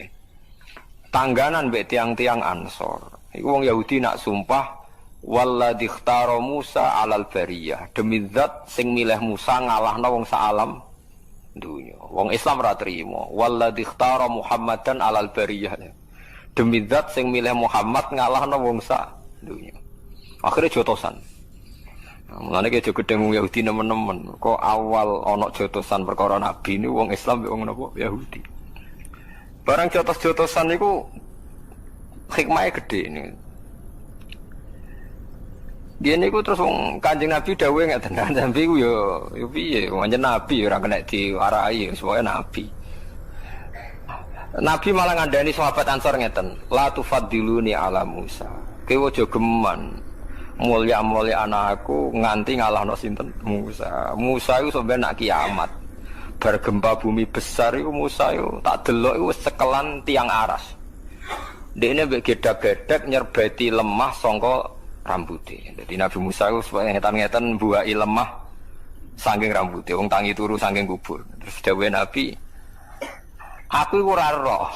B: Tangganan mbek tiang-tiang Ansor. Iku wong Yahudi nak sumpah walladzi ikhtara Musa alal bariyah. Demi zat sing milih Musa ngalahno wong saalam dunya. Wong Islam ora trimo. Walladzi ikhtara Muhammadan alal bariyah. Demi zat sing milih Muhammad ngalahno wong sak dunya. Akhire jotosan. Mulane ki aja gedeng wong Yahudi nemen-nemen. Kok awal ana jotosan perkara nabi ni wong Islam mbek wong napa Yahudi. Barang jotos-jotosan niku hikmahnya gede ini. Dia niku terus wong Kanjeng Nabi dawuhe ngeten. Nabi ku yo piye wong nabi ora kena diwarai supaya nabi. Nabi malah ngandani sahabat Ansor ngeten, la tufaddiluni ala Musa. Kowe aja geman mulya-mulya anakku nganti ngalahno sinten Musa. Musa iku sampe nak kiamat. Bar gempa bumi besar iku Musa iku tak delok iku wis cekelan tiang aras. Dekne mbek gedak-gedak nyerbeti lemah sangka rambuté. Dadi Nabi Musa iku ngetan-ngetan mbuaki lemah saking rambuté, wong tangi turu saking kubur. Terus dawuhe Nabi, aku iku ora roh.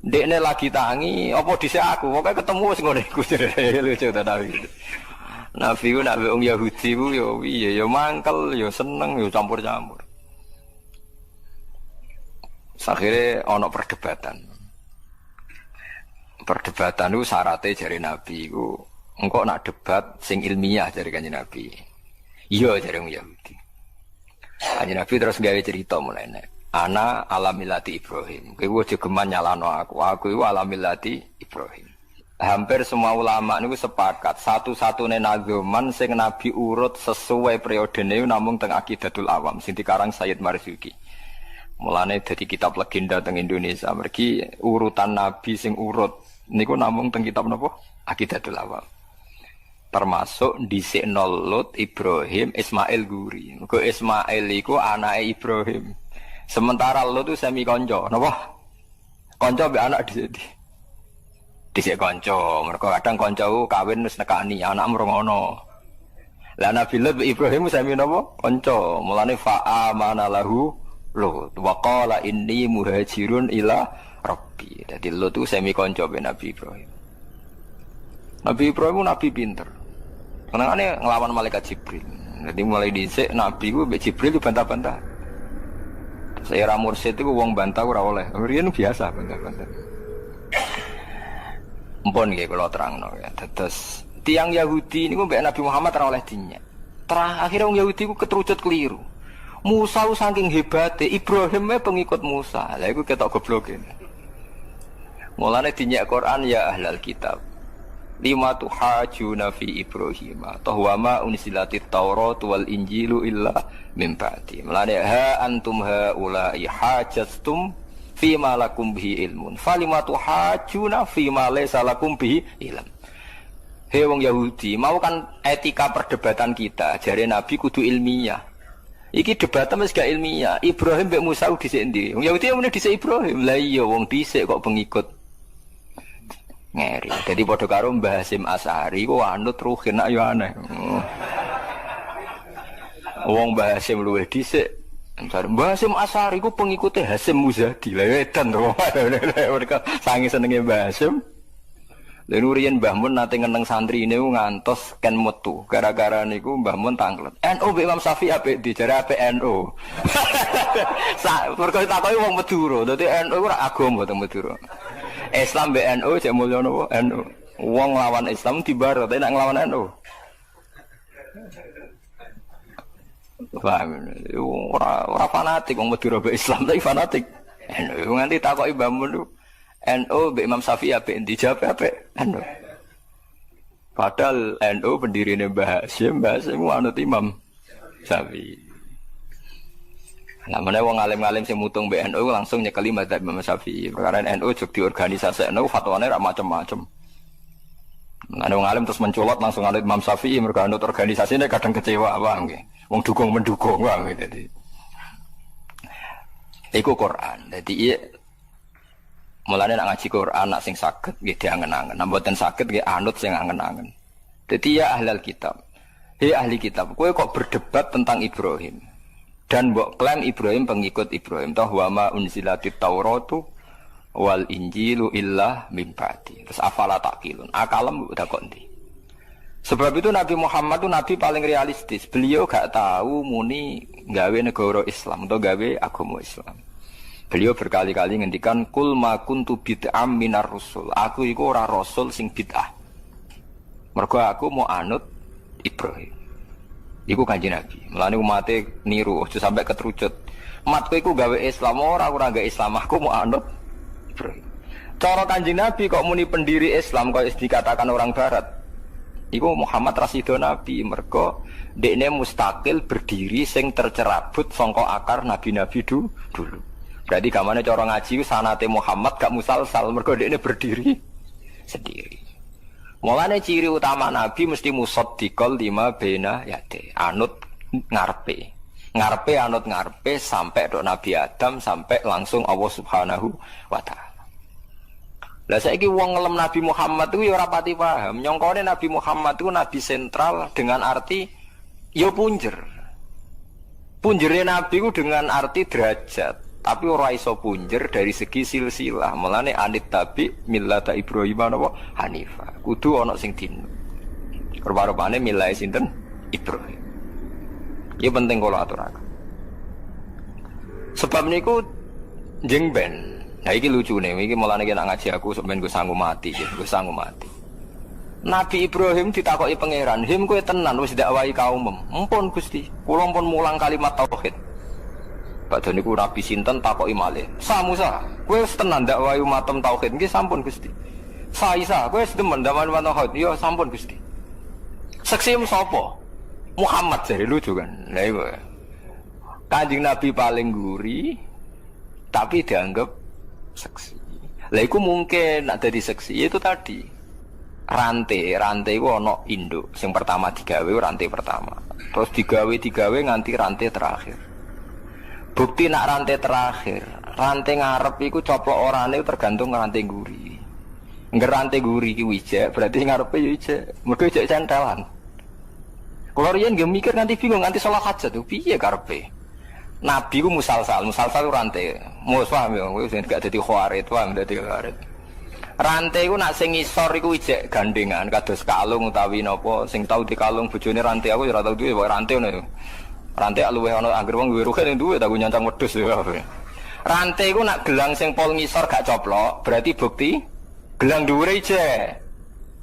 B: Dekne lagi tangi, apa dhisik aku? Pokoke ketemu wis ngene iku. Lucu ta Nabi. Nabi ku nak wong Yahudi ku yo piye, yo mangkel, yo seneng, yo campur-campur. Akhirnya ana perdebatan. Perdebatan itu syaratnya jari Nabi itu engkau nak debat sing ilmiah jari Kanjeng Nabi. Iya jari wong Yahudi. Kanjeng Nabi terus gawe cerita mulai ana alamilati Ibrahim. Kowe aja geman nyalano aku iku alamilati Ibrahim. Hampir semua ulama niku sepakat satu-satunya nazoman sing Nabi urut sesuai periodene namung teng Aqidatul Awam sing dikarang Sayyid Marzuki. Mulane dadi kitab legenda teng Indonesia. Mergi urutan Nabi sing urut niku namung teng kitab napa? Aqidatul Awam. Termasuk dhisik Lot, Ibrahim, Ismail Guri. Mergo Ismail iku anake Ibrahim. Sementara Lot itu semi kanca, napa? Kanca mbek anak dhisik kanca. Mergo kadang kanca kawin wis nekani anak mrongono. Lah Nabi Lot mbek Ibrahim semi napa? Kanca. Mulane fa'amana lahu Lot wa qala inni muhajirun ila rabbi. Dadi Lot itu semi kanca be Nabi Ibrahim. Nabi Ibrahim nabi pinter. Senengane nglawan malaikat Jibril. Dadi mulai dhisik nabi ku mbek Jibril bantah-bantah. Saya mursyid itu wong bantah ora oleh. Riyen biasa bantah-bantah. Mpun nggih kula terangno ya. Terus tiang Yahudi niku mbek Nabi Muhammad ora oleh dinyek. Akhire wong Yahudi ku keterucut keliru. Musa saking hebate, Ibrahim pengikut Musa. Lah iku ketok gobloke. Mulane dinyek Quran ya ahlal kitab. Lima tuhajuna fi Ibrahim. Tahwama unsilatit Taurat wal Injilu illa min ba'di. Mulane ha antum haula'i hajastum fi ma lakum bihi ilmun. Falima tuhajuna fi ma laysa lakum bihi ilm. Hei wong Yahudi, mau kan etika perdebatan kita, jare Nabi kudu ilmiah. Iki debatan wis gak ilmiah. Ibrahim mbek Musa dhisik ndi? Wong Yahudi mene dhisik Ibrahim. Lah iya wong dhisik kok pengikut ngeri. Dadi padha karo Mbah Hasyim Asy'ari ku anut ruhin nak yo aneh. Wong Mbah Hasyim luwih dhisik Mbah Hasyim Asy'ari ku pengikute Hasyim Muzadi. Lah edan to. Mereka sange senenge Mbah Hasyim. Lha riyen Mbah Mun nate ngeneng santri niku ngantos ken metu. Gara-gara niku Mbah Mun tanglet. NU mbek Imam Syafi'i apik dijare apik NU. Mergo takoki wong Madura. Dadi NU ora agama to Madura. Islam mbek NU jek mulya napa? NU. Wong lawan Islam dibar tapi nek nglawan NU. Paham. Ora fanatik wong Madura mbek Islam tapi fanatik. NU nganti takoki Mbah Mun NU mbek Imam Syafi'i apik dijawab apik NU. Padahal NU pendirine Mbah Hasyim anut Imam Syafi'i. Lah meneh wong alim-alim sing mutung mbek NU langsung nyekeli madzhab Imam Syafi'i. Perkara NU jug diorganisasi NU fatwane ra macam-macam. Ana wong alim terus mencolot langsung anut Imam Syafi'i mergo anut organisasine kadang kecewa paham nggih. Wong dukung-mendukung paham nggih dadi. Iku Quran. Dadi mulane nak ngaji Quran nak sing saged nggih diangen-angen. Nek mboten saged nggih anut sing angen-angen. Dadi ya ahlul kitab. Hei ahli kitab, kowe kok berdebat tentang Ibrahim. Dan mbok klaim Ibrahim pengikut Ibrahim. Toh wa ma unzilatit Tauratu wal Injilu illa mim ba'di. Terus afala taqilun. Akalem udah kok ndi. Sebab itu Nabi Muhammad itu nabi paling realistis. Beliau gak tahu muni gawe negara Islam atau gawe agama Islam. Beliau berkali-kali ngendikan kul ma kuntu bid'am minar rusul. Aku iku ora rasul sing bid'ah. Mergo aku mau anut Ibrahim. Iku Kanjeng Nabi. Mulane umate niru aja sampai ketrucut. Matku iku gawe Islam ora gawe Islam, aku mau anut Ibrahim. Cara Kanjeng Nabi kok muni pendiri Islam kok dikatakan orang barat. Iku Muhammad Rasido Nabi mergo dekne mustakil berdiri sing tercerabut sangka akar nabi-nabi dulu. Berarti gamane cara ngaji ku sanate Muhammad gak musalsal mergo dekne berdiri sendiri. Mulane ciri utama nabi mesti musaddiqal lima baina yate, anut ngarepe. Ngarepe anut ngarepe sampai dok Nabi Adam sampai langsung Allah Subhanahu wa taala. Lah saiki wong ngelem Nabi Muhammad itu ya ora pati paham. Nyongkone Nabi Muhammad itu nabi sentral dengan arti ya punjer. Punjere nabi itu dengan arti derajat, tapi ora iso punjer dari segi silsilah. Mulane anit tabi millata Ibrahim napa Hanifah. Kudu ana sing dinu. Rupa-rupane milai sinten Ibrahim. Iki penting kula aturaken. Sebab niku jeng ben. Nah iki lucune, iki mulane nek ngaji aku sampeyan go sanggup mati, go sanggup mati. Nabi Ibrahim ditakoki pangeran, "Him kowe tenan wis dakwahi kaumem?" "Mumpun Gusti, kula pun mulang kalimat tauhid." Padahal niku Nabi sinten takoki malih, "Sa Musa, kowe wis tenan dakwahi umatem tauhid?" "Nggih sampun Gusti." "Sa Isa, kowe wis demen dakwahi tauhid?" "Ya sampun Gusti." "Seksem sapa?" "Muhammad," jare lucu kan. Lah iku. Kanjeng Nabi paling guri tapi dianggap seksi. Lah iku mungkin nak dadi seksi itu tadi. Rantai itu ana induk. Sing pertama digawe rantai pertama. Terus digawe nganti rantai terakhir. Bukti nak rantai terakhir, rantai ngarep iku coplok orane tergantung rantai guri. Ngger rantai guri iki wijek, berarti ngarepe yo ijek. Mergo ijek centelan. Kulo riyen nggih mikir nganti bingung nganti salah hajat tuh piye karepe. Nabi ku musalsal rantai. Mus paham ya, kowe sing gak dadi khawarit, paham dadi khawarit. Rantai ku nak sing ngisor iku ijek gandengan kados kalung utawi napa sing tau dikalung bojone rantai aku ya ora tau duwe rantai ngono. Rantai luwih ana anggere wong duwe rugen duwe tak nyancang wedhus ya. Rantai ku nak gelang sing pol ngisor gak coplok, berarti bukti gelang dhuwure ijek.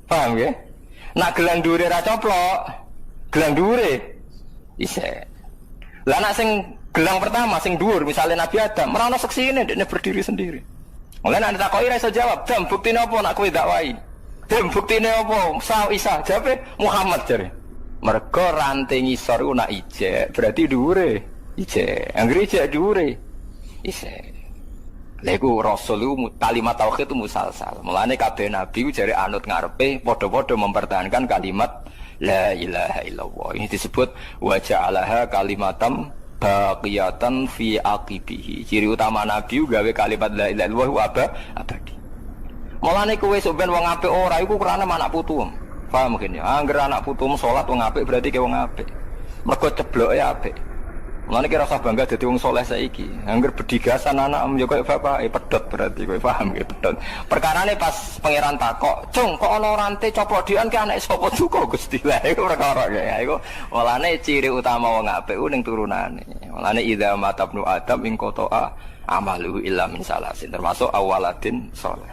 B: Paham ya? Nak gelang dhuwure ra coplok, gelang dhuwure ijek. Lah nak sing gelang pertama sing dhuwur misalnya Nabi Adam, ora ana seksine dekne berdiri sendiri. Mulai nek takoki ra iso jawab, "Dam buktine apa nak kowe dakwahi?" "Dam buktine apa?" "Sa Isa." Jawabe Muhammad jare. Mergo rantai ngisor ku nak ijek, berarti dhuwure ijek. Anggere ijek dhuwure ijek. Lha iku rasul iku kalimat tauhid itu musalsal. Mulane kabeh nabi ku jare anut ngarepe padha-padha mempertahankan kalimat la ilaha illallah. Ini disebut wa ja'alaha kalimatam baqiyatan fi aqibihi. Ciri utama nabi gawe kalimat la ilaha illallah abadi. Mulane kowe sok ben wong apik ora iku krana anak putuem. Paham mungkin ya. Angger anak putuem salat wong apik berarti ke wong apik. Mergo cebloke apik. Mulane kira usah bangga dadi wong saleh saiki. Angger bedigasan anak yo koyo bapak pedhot berarti kowe paham ya pedhot. Perkarane pas pangeran takok, "Cung, kok ana rante coplodian ki anake sapa duka Gusti?" Lah iku perkara ya iku. Mulane ciri utama wong apik ku ning turunane. Mulane idza matabnu adam ing qata'a amaluhu illa min salasin termasuk awaladin saleh.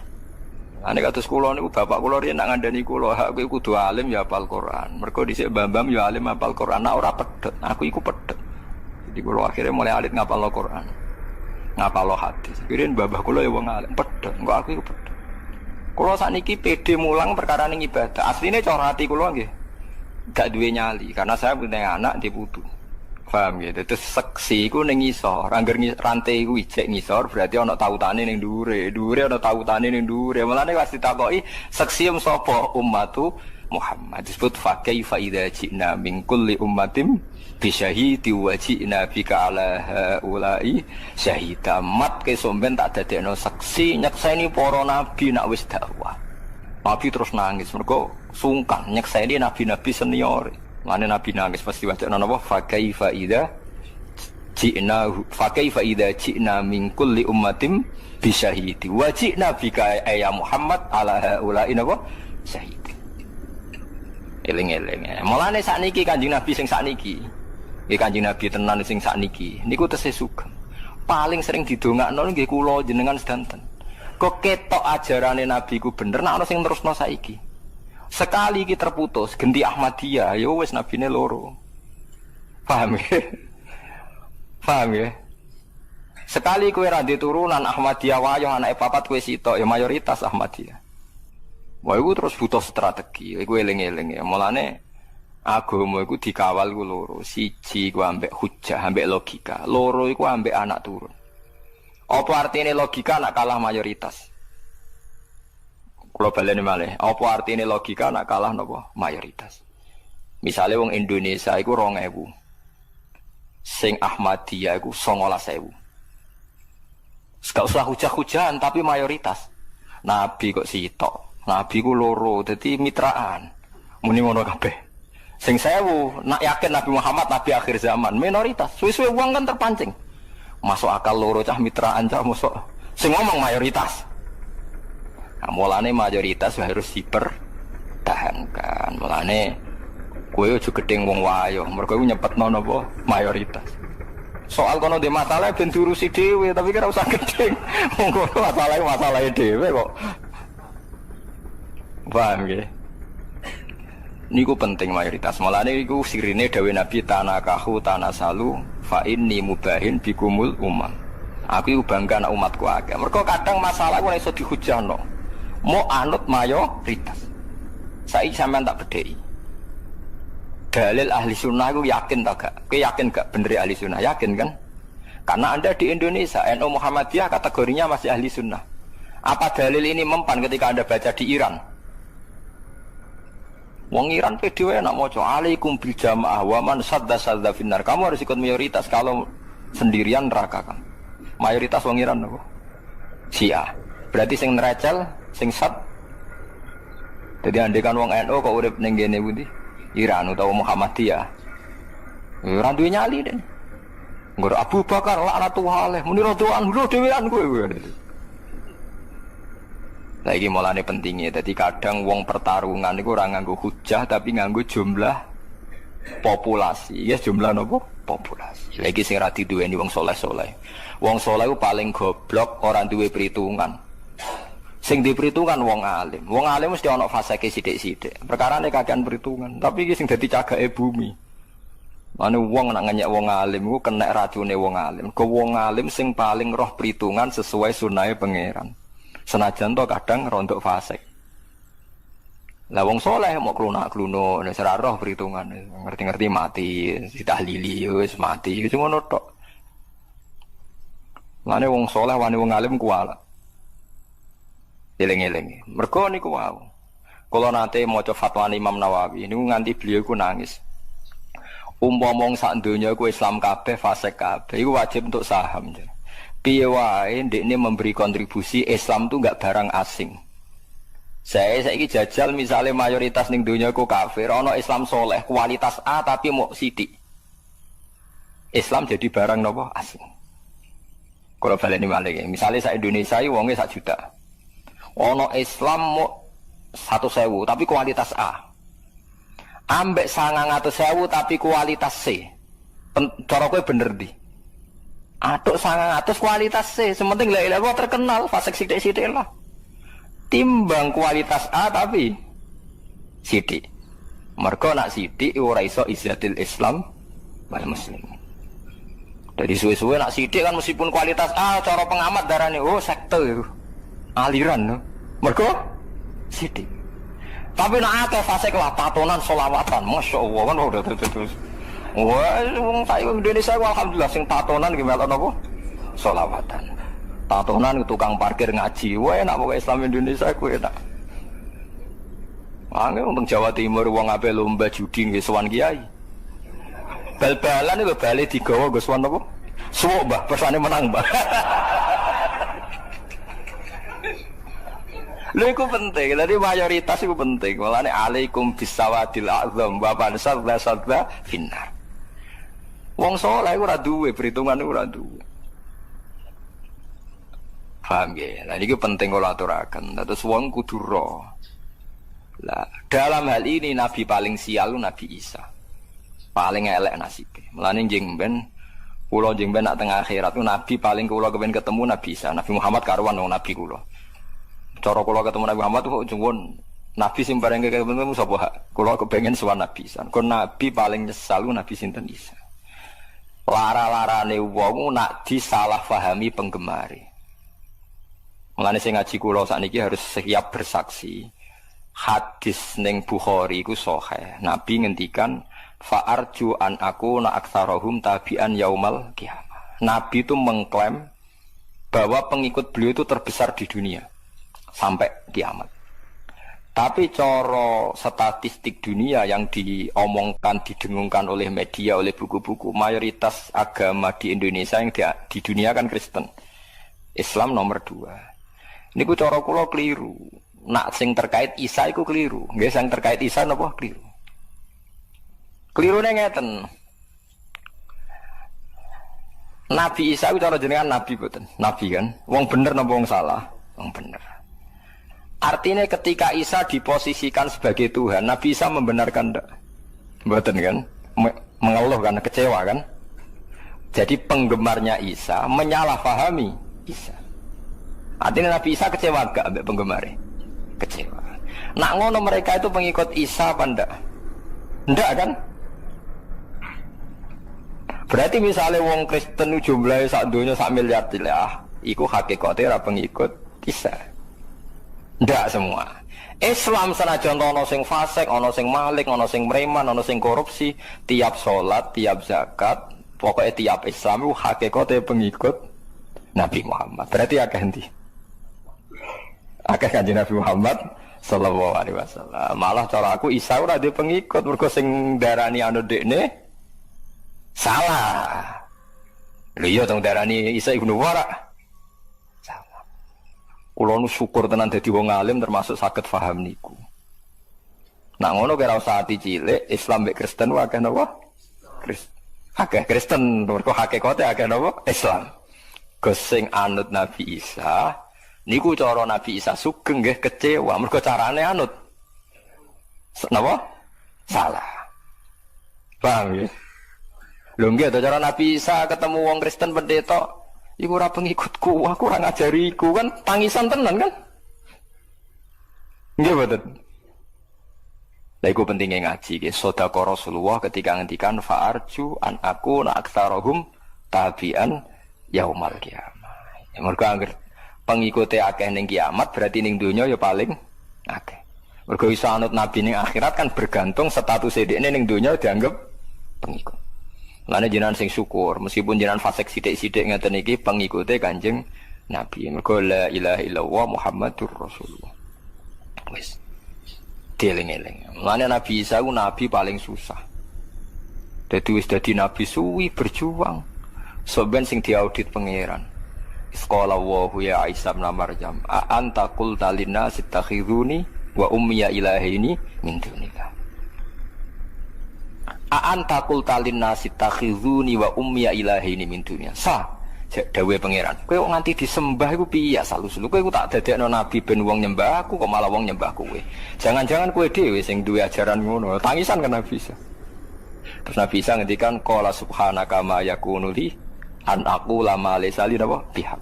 B: Ane kados kula niku bapak kula riyen nak ngandani kula, hak kowe kudu alim ya hafal Quran. Mergo dhisik Bambam ya alim hafal Quran, nak ora pedhot. Aku iku pedhot. Jadi kula akhirnya mulai alit ngapalno Quran. Ngapalno hadis. Kirin babah kula ya wong alim, pedhot. Engko aku iku pedhot. Kula sakniki pede mulang perkara ning ibadah. Asline cara ati kula nggih gak duwe nyali karena saya punya anak di putu. Paham ya? Terus seksi iku ning ngisor. Angger rantai iku ijek ngisor berarti ana tautane ning dhuwure. Dhuwure ana tautane ning dhuwure. Mulane pas ditakoki seksi sapa ummatu Muhammad disebut fa kaifa idza ji'na min kulli ummatin bi syahidi wa ji'na bika ala haula'i syahida mat ke somben tak dadekno seksi nyekseni para nabi nak wis dakwah. Nabi terus nangis mergo sungkan nyekseni nabi-nabi senior. Mane nabi nangis pasti wacana napa fa kaifa idza ji'na min kulli ummatin bi syahidi wa ji'na bika ya Muhammad ala haula'i napa syahid. Eling-eling. Mulane sakniki Kanjeng Nabi sing sakniki. Nggih Kanjeng Nabi tenan sing sakniki. Niku tesih sugeng. Paling sering didongakno nggih kula jenengan sedanten. Kok ketok ajarane Nabi ku bener nek ana sing terusno saiki. Sekali iki terputus genti Ahmadiyah ya wis nabine loro. Paham ya? Paham ya? Sekali kowe ra turunan Ahmadiyah wayo anake papat kowe sitok ya mayoritas Ahmadiyah. Wah, itu terus butuh strategi. Iku eling-eling ya. Mulane agama iku dikawal ku loro. Siji ku ambek hujah, ambek logika. Loro iku ambek anak turun. Apa artine logika nak kalah mayoritas? Kula baleni malih. Apa artine logika nak kalah napa mayoritas? Misale wong Indonesia iku 2000. Sing Ahmadiyah iku 19000. Gak usah hujah-hujahan tapi mayoritas. Nabi kok sitok. Nabi ku loro, jadi mitraan. Muni ngono kabeh. Sing 1000, nak yakin Nabi Muhammad Nabi akhir zaman, minoritas. Suwe-suwe wong kan terpancing. Masuk akal loro cah mitraan cah mosok. Sing ngomong mayoritas. Nah, mulane mayoritas harus dipertahankan. Mulane kowe aja gedeng wong wayo, mergo kowe nyepetno napa mayoritas. Soal kono de masalah ben diurusi dhewe, tapi kira usah gedeng. Wong kono masalahe dhewe kok. Paham ya? Niku penting mayoritas. Mulane iku sirine dawuh Nabi tanakahu tanasalu fa inni mubahin bikumul umam. Aku iku bangga nek umatku akeh. Mergo kadang masalah ora iso dihujahno. Mau anut mayoritas. Saiki sampean tak bedheki. Dalil ahli sunnah iku yakin ta gak? Kowe yakin gak bener ahli sunnah? Yakin kan? Karena Anda di Indonesia, NU Muhammadiyah kategorinya masih ahli sunnah. Apa dalil ini mempan ketika Anda baca di Iran? Wong Iran PDW nak maca alaikum bil jamaah wa man sadda finnar. Kamu harus ikut mayoritas, kalau sendirian neraka kan. Mayoritas wong Iran apa? Syiah. Berarti sing nerecel, sing sad. Jadi andekan wong NU kok urip ning kene pundi? Iran utawa Muhammadiyah. Ora duwe nyali den. Nggo Abu Bakar laknatullah alaih muni radhiyallahu anhu dhewean kowe. Lagi mulane pentingnya, jadi kadang wong pertarungan itu orang nganggo hujah tapi nganggo jumlah populasi, ya jumlah nopo populasi. Lagi sing ra diduweni wong soleh-soleh. Wong soleh itu paling goblok orang duwe perhitungan. Sing diperhitungan wong alim. Wong alim mesti ana faseke sithik-sithik. Perkarane kakean perhitungan, tapi iki sing dadi cagake bumi. Mane wong nak ngenyek wong alim iku kena racune wong alim. Ke wong alim sing paling roh perhitungan sesuai sunahe pangeran. Senajan to kadang rontok fasik. Lah wong soleh mau klunak-kluno nek ora roh perhitungan, ngerti-ngerti mati, ditahlili wis mati, wis ngono tok. Lane wong soleh wani wong alim kuwala. Eling-eling. Mergo niku wau. Kula nate maca fatwa Imam Nawawi niku nganti beliau ku nangis. Umpama wong sak donya ku Islam kabeh fasik kabeh iku wajib untuk saham. Piye wae ndekne memberi kontribusi Islam tuh enggak barang asing. Saya saiki jajal misalnya mayoritas ning donya ku kafir, ana Islam soleh kualitas A tapi mau sithik. Islam jadi barang nopo asing. Kalau baleni malih, misalnya sak Indonesia iki wonge 1 juta. Ono Islam mau 100.000 tapi kualitas A. Ambek 900.000 tapi kualitas C. Cara kowe bener di. Atuk 900 kualitas C, sementing la ilaha terkenal, fasik sithik-sithik lah. Timbang kualitas A tapi sithik. Mergo nak sithik ora iso izzatil Islam wal muslim. Dari suwe-suwe nak sithik kan meskipun kualitas A cara pengamat darane oh sekte itu. Aliran no. Mergo sithik. Tapi nak akeh fasik lah tatonan selawatan, masyaallah kan udah terus. Wah, wong sak Indonesia alhamdulillah sing tatonan ki melok napa? Selawatan. Tatonan tukang parkir ngaji. Wah, enak pokoke Islam Indonesia ku enak. Angge wong Jawa Timur wong ape lomba judi nggih sowan kiai. Bal-balan itu balik digawa nggo sowan napa? Suwuk Mbah, persane menang Mbah. Lha iku penting, jadi mayoritas itu penting. Mulane alaikum bisawadil azam wa sadda finnar. Wong saleh iku ora duwe perhitungan iku ora duwe. Paham nggih? Lah iki penting kula aturaken. Terus wong kudu ro. Lah, dalam hal ini nabi paling sial Nabi Isa. Paling elek nasibe. Mulane njing ben kula njing ben nak teng akhirat nabi paling kula kepen ketemu Nabi Isa. Nabi Muhammad karuan wong nabi kula. Cara kula ketemu Nabi Muhammad kok jenggon nabi sing bareng ketemu sapa? Kula kepengin sowan Nabi Isa. Kon nabi paling nyesal Nabi sinten Isa. Lara-larane wong nak disalah pahami penggemare. Mulane sing ngaji kula sakniki harus siap bersaksi. Hadis ning Bukhari iku sahih. Nabi ngendikan fa'arju an aku na aktsarahum tabi'an yaumal qiyamah. Nabi itu mengklaim bahwa pengikut beliau itu terbesar di dunia sampai kiamat. Tapi cara statistik dunia yang diomongkan, didengungkan oleh media, oleh buku-buku, mayoritas agama di Indonesia yang di dunia kan Kristen. Islam nomor 2. Niku cara kula keliru. Nak sing terkait Isa iku keliru. Nggih sing terkait Isa napa keliru. Kelirune ngeten. Nabi Isa itu cara jenengan nabi boten. Nabi kan. Wong bener napa wong salah? Wong bener. Artinya ketika Isa diposisikan sebagai Tuhan, Nabi Isa membenarkan ndak? Mboten kan? Mengeluh kan, kecewa kan? Jadi penggemarnya Isa menyalahpahami Isa. Artinya Nabi Isa kecewa gak ambek penggemarnya? Kecewa. Nak ngono mereka itu pengikut Isa apa ndak? Ndak kan? Berarti misalnya wong Kristen jumlahnya sak donya sak miliar lah, iku hakikate ora pengikut Isa. Ndak semua. Islam senajan ana sing fasik, ana sing malik, ana sing preman, ana sing korupsi, tiap salat, tiap zakat, pokoknya tiap Islam itu hakikate pengikut Nabi Muhammad. Berarti akeh endi? Akeh kanjeng Nabi Muhammad sallallahu alaihi wasallam. Malah cara aku Isa ora dhe pengikut, mergo sing darani anu dekne salah. Lho iya tong darani Isa ibnu Wara. Salah. Kula nu syukur tenan dadi wong alim termasuk saged paham niku. Nak ngono kira usah ati cilik, Islam mek Kristen wae akeh napa? Akeh Kristen, mergo hakikate akeh napa? Islam. Gus sing anut Nabi Isa niku cara Nabi Isa sugeng nggih kecewa mergo carane anut. Napa? Salah. Paham ya? Lho nggih cara Nabi Isa ketemu wong Kristen pendeta, iku ora pengikutku, aku ora ngajariku kan tangisan tenan kan? Nggih mboten. Lah iku pentingnya ngaji nggih. Sedekah Rasulullah ketika ngendikan fa'arju an aku na aktsarahum tabi'an yaumal qiyamah. Ya mergo anggere pengikute akeh ning kiamat berarti ning donya ya paling akeh. Mergo iso anut nabi ning akhirat kan bergantung status dhekne ning donya dianggap pengikut. Lane jenengan sing syukur meskipun jenengan fasik sithik-sithik ngeten iki pengikute Kanjeng Nabi. Mergo la ilaha illallah Muhammadur Rasulullah. Wis dieling-eling. Lane Nabi Isa ku nabi paling susah. Dadi wis dadi nabi suwi berjuang. Soben sing diaudit pangeran. Sekolah wahu ya Isa bin Maryam anta qulta linnasi takhizuni wa ummiya ilahini min dunillah. anta qulta lin nasi takhizuni wa ummi ilahi min dunya. Dawuhe pangeran, kowe kok nganti disembah iku piye asal-usul? Kowe tak dadekno nabi ben wong nyembah aku kok malah wong nyembah kowe. Jangan-jangan kowe dhewe sing duwe ajaran ngono. Tangisan kan Nabi Isa. Terus Nabi Isa ngendikan qala subhanaka ma yakunu li an aqula ma laysa li bihaq.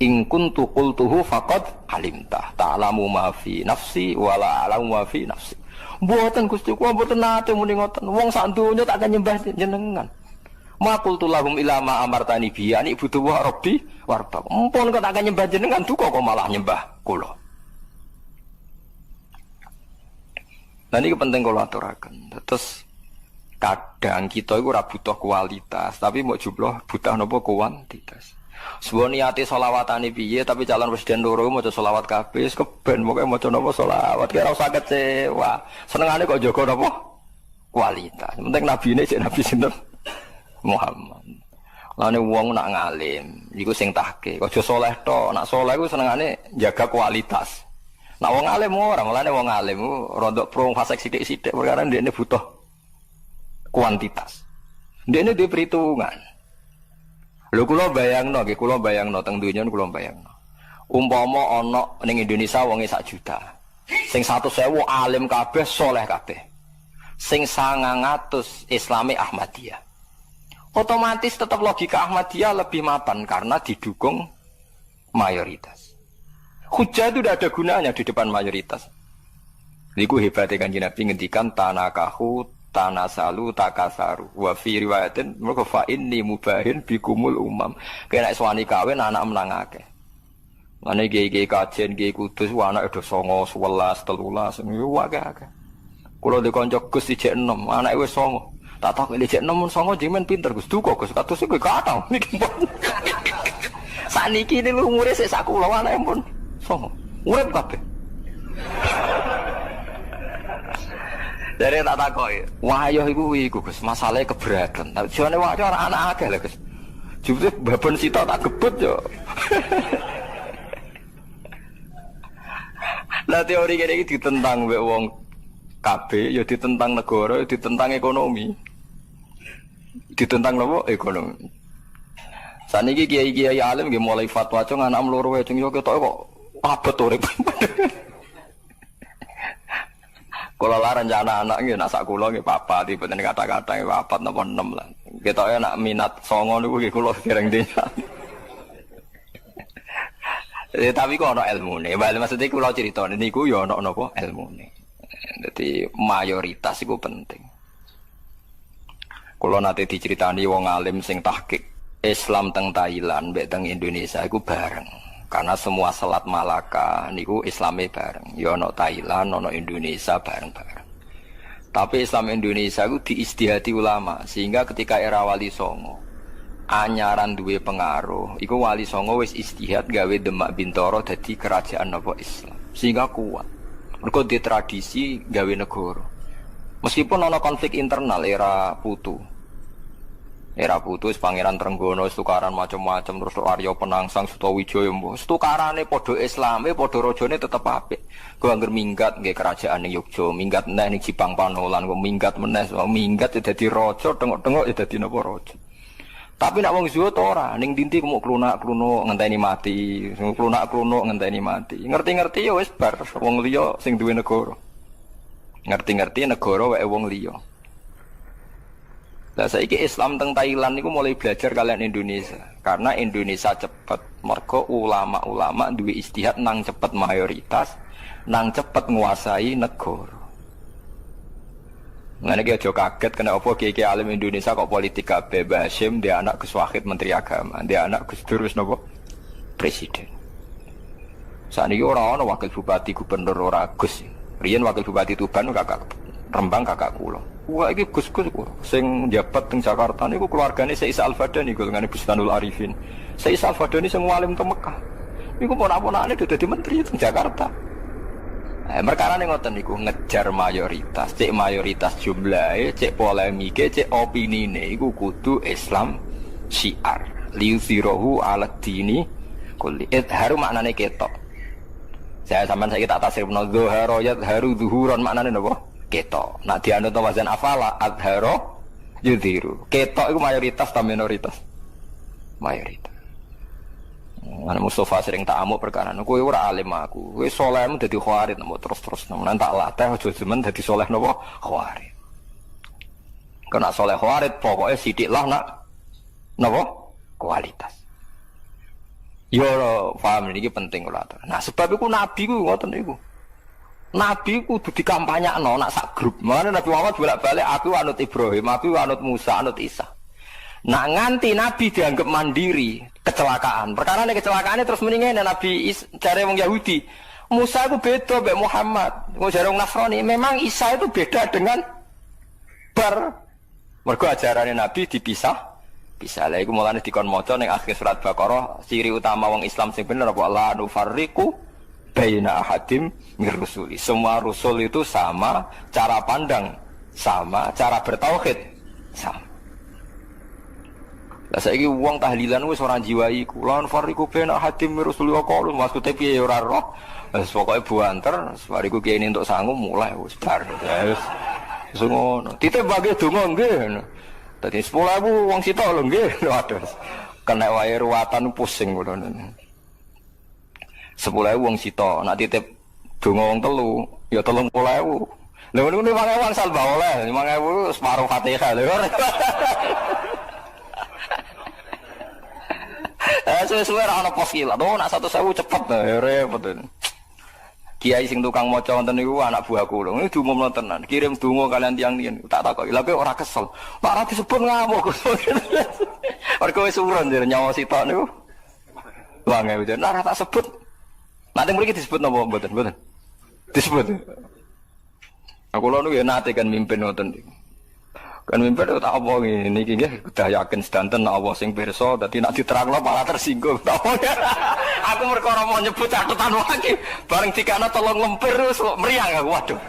B: In kuntu qultuhu faqad alimta ta'lamu ma fi nafsi wa la a'lamu ma fi nafsi. Mboten Gusti kula mboten nate muni ngoten. Wong sak donya tak akan nyembah jenengan. Ma qultu lahum ila ma amartani bi ani butuh wa rabbi warba. Mumpun kok tak akan nyembah jenengan duka kok malah nyembah kula. Nah ini penting kula aturaken. Terus kadang kita iku ora butuh kualitas, tapi mau jumlah butuh napa kuantitas. Sebuah niate selawatane piye tapi calon presiden loro maca selawat kabeh keben pokoke maca napa selawat kira ora usah kecewa. Senengane kok jaga napa kualitas. Penting nabine cek nabi sinten Muhammad. Lane wong nak ngalim iku sing tahke. Aja saleh tok, nak saleh iku senengane jaga kualitas. Nak wong alim ora, mulane wong alim rodok pro fasek sithik-sithik perkara ndekne butuh kuantitas. Ndekne duwe perhitungan. Lho kula bayangno nggih, kula bayangno teng donya kula bayangno. Umpama ana ning Indonesia wonge 1 juta. Sing 100.000 alim kabeh, saleh kabeh. Sing 900 Islami Ahmadiyah. Otomatis tetap logika Ahmadiyah lebih mapan karena didukung mayoritas. Hujah itu tidak ada gunanya di depan mayoritas. Niku hebatnya Kanjeng Nabi ngendikan tanakahu tanasalu takasaru wa fi riwayatin mergo fa inni mubahin bikumul umam. Kena suwani kawin anak menang akeh. Mane gege kajen gege kudus anak do 9 11 13 niku akeh. Kula de kanca Gus dijek 6, anake wis 9. Tak tak dijek 6 9 jenengan pinter Gus duka Gus kados iku kathah niki. Saniki niku umure sik sak kula anake pun 9. Urip kabeh. Dari tak takoki, wayah iku Gus, masalahe keberatan. Tapi jane wayah ora anak akeh lho Gus. Jupute babon sita tak gebut yo. Lah teori kene iki ditentang mbek wong kabeh, ya ditentang negara, ya ditentang ekonomi. Ditentang napa? Ekonomi. Saniki kiai-kiai alim nggih mulai fatwa cung anak loro wae cung yo ketok kok abot urip. Kalau lah rencana anak nggih nak sak kula nggih papat, tiba-tiba kata-kata nggih papat napa 6 lah. Ketoke nak minat 9 niku nggih kula dereng desa. Tapi kok ana ilmune. Maksudnya kula critane niku ya ana napa ilmune. Dadi mayoritas iku penting. Kula nate diceritani wong alim sing tahqiq Islam teng Thailand mbek teng Indonesia iku bareng. Karena semua Selat Malaka niku Islame bareng. Ya ana Thailand, ana Indonesia bareng-bareng. Tapi Islam Indonesia itu diistihati ulama, sehingga ketika era Wali Songo anyaran duwe pengaruh, iku Wali Songo wis istihad gawe Demak Bintoro dadi kerajaan napa Islam. Sehingga kuat. Mergo di tradisi gawe negara. Meskipun ana konflik internal era Putu. Era putus Pangeran Trenggono tukaran macam-macam terus Arya Penangsang Sutawijaya mbok tukarane padha Islame padha rajane tetep apik. Ku angger minggat nggih kerajaan ning Yogya, minggat meneh ning Jipang Panolan, kok minggat meneh minggat dadi raja, tengok-tengok dadi napa raja. Tapi nek wong zuhud ora, ning dinti kok klunak-klunuk ngenteni mati, klunak-klunuk ngenteni mati. Ngerti-ngerti ya wis bar wong liya sing duwe negara. Ngerti-ngerti negara wae wong liya. Lah saiki Islam teng Thailand niku mulai belajar kalian Indonesia. Karena Indonesia cepet, mergo ulama-ulama duwe istihad nang cepet mayoritas, nang cepet nguasai negara. Ngene iki aja kaget kena apa kiai alim Indonesia kok politik kabeh. Mbah Hasyim dia anak Gus Wahid Menteri Agama, dia anak Gus Dur wis napa presiden. Saniki ora ana wakil bupati gubernur ora Gus. Riyen wakil bupati Tuban kakak Rembang kakak kula. Wah iki Gus-gus sing njabat teng Jakarta niku keluargane Syekh Isa Al-Fadani golongane Bustanul Arifin. Syekh Isa Al-Fadani sing ngalim teng Mekah. Niku ponak-ponakane dadi menteri teng Jakarta. Perkarane ngoten niku ngejar mayoritas, cek mayoritas jumlahe, cek polemike, cek opinine iku kudu Islam syiar. Liuzirahu 'ala dini kulli. Haru maknane ketok. Saya sampean saiki tak tasrifno dzahara yadharu zuhuran maknane napa? Ketok. Nak dianut wazan afala adharo yudhiru. Ketok itu mayoritas atau minoritas? Mayoritas. Mana Mustafa sering tak amuk perkara. Kowe ora alim aku. Kowe salehmu dadi khawarit nemu terus-terus. Nang tak latih aja jemen dadi saleh napa khawarit. Kena saleh khawarit pokoknya sithik lah nak napa kualitas. Yo paham iki penting kula atur. Nah sebab iku nabi ku ngoten niku. Nabi ku kudu dikampanyakno nak sak grup. Makane Nabi Muhammad bolak-balik aku anut Ibrahim, aku anut Musa, anut Isa. Nak nganti nabi dianggap mandiri, kecelakaan. Perkara ini kecelakaannya terus mendingan Nabi cari wong Yahudi. Musa itu beda mbek Muhammad. Wong jare wong Nasrani, memang Isa itu beda dengan mergo ajarannya Nabi dipisah. Bisa lah, iku mulane dikon maca ning akhir surat Baqarah, ciri utama wong Islam sing bener apa la nufarriqu baina ahadim mir rusuli. Semua rasul itu sama, cara pandang sama, cara bertauhid sama. Lah saiki wong tahlilan wis ora jiwai iku. La nufarriqu baina ahadim mir rusuli qalu maksude piye ora roh. Wis pokoke buanter, bariku kiye entuk sangu mulai wis bar. Wis ngono. Titip bagi donga nggih. Tadi 10.000 wong sitok lho nggih. Waduh. Kena wae ruwatan pusing ngono. 10.000 wong sitok, nek titip donga wong telu, ya 30.000. Lha ngono 5.000 wong salba oleh, 5.000 separuh Fatihah lho. Suwe-suwe ra ono pos kilat. Oh, nak 100.000 cepet ya repot. Kiai sing tukang maca wonten niku anak buahku lho. Ini diumumno tenan. Kirim donga kalian tiang-tiang. Tak takoki. Lha kowe ora kesel. Pak ora disebut ngamuk. Mergo wis urun nyawa sitok niku. Wah nggih jan ora tak sebut. Nanti mriki disebut napa mboten? Mboten. Disebut. Aku lho niku ya nate kan mimpin wonten niku. Kan mimpin tak apa ngene niki nggih udah yakin sedanten Allah sing pirsa dadi nek diterangno malah tersinggung. Aku perkara mau nyebut catatan wae bareng dikana tolong lempir terus meriang aku waduh.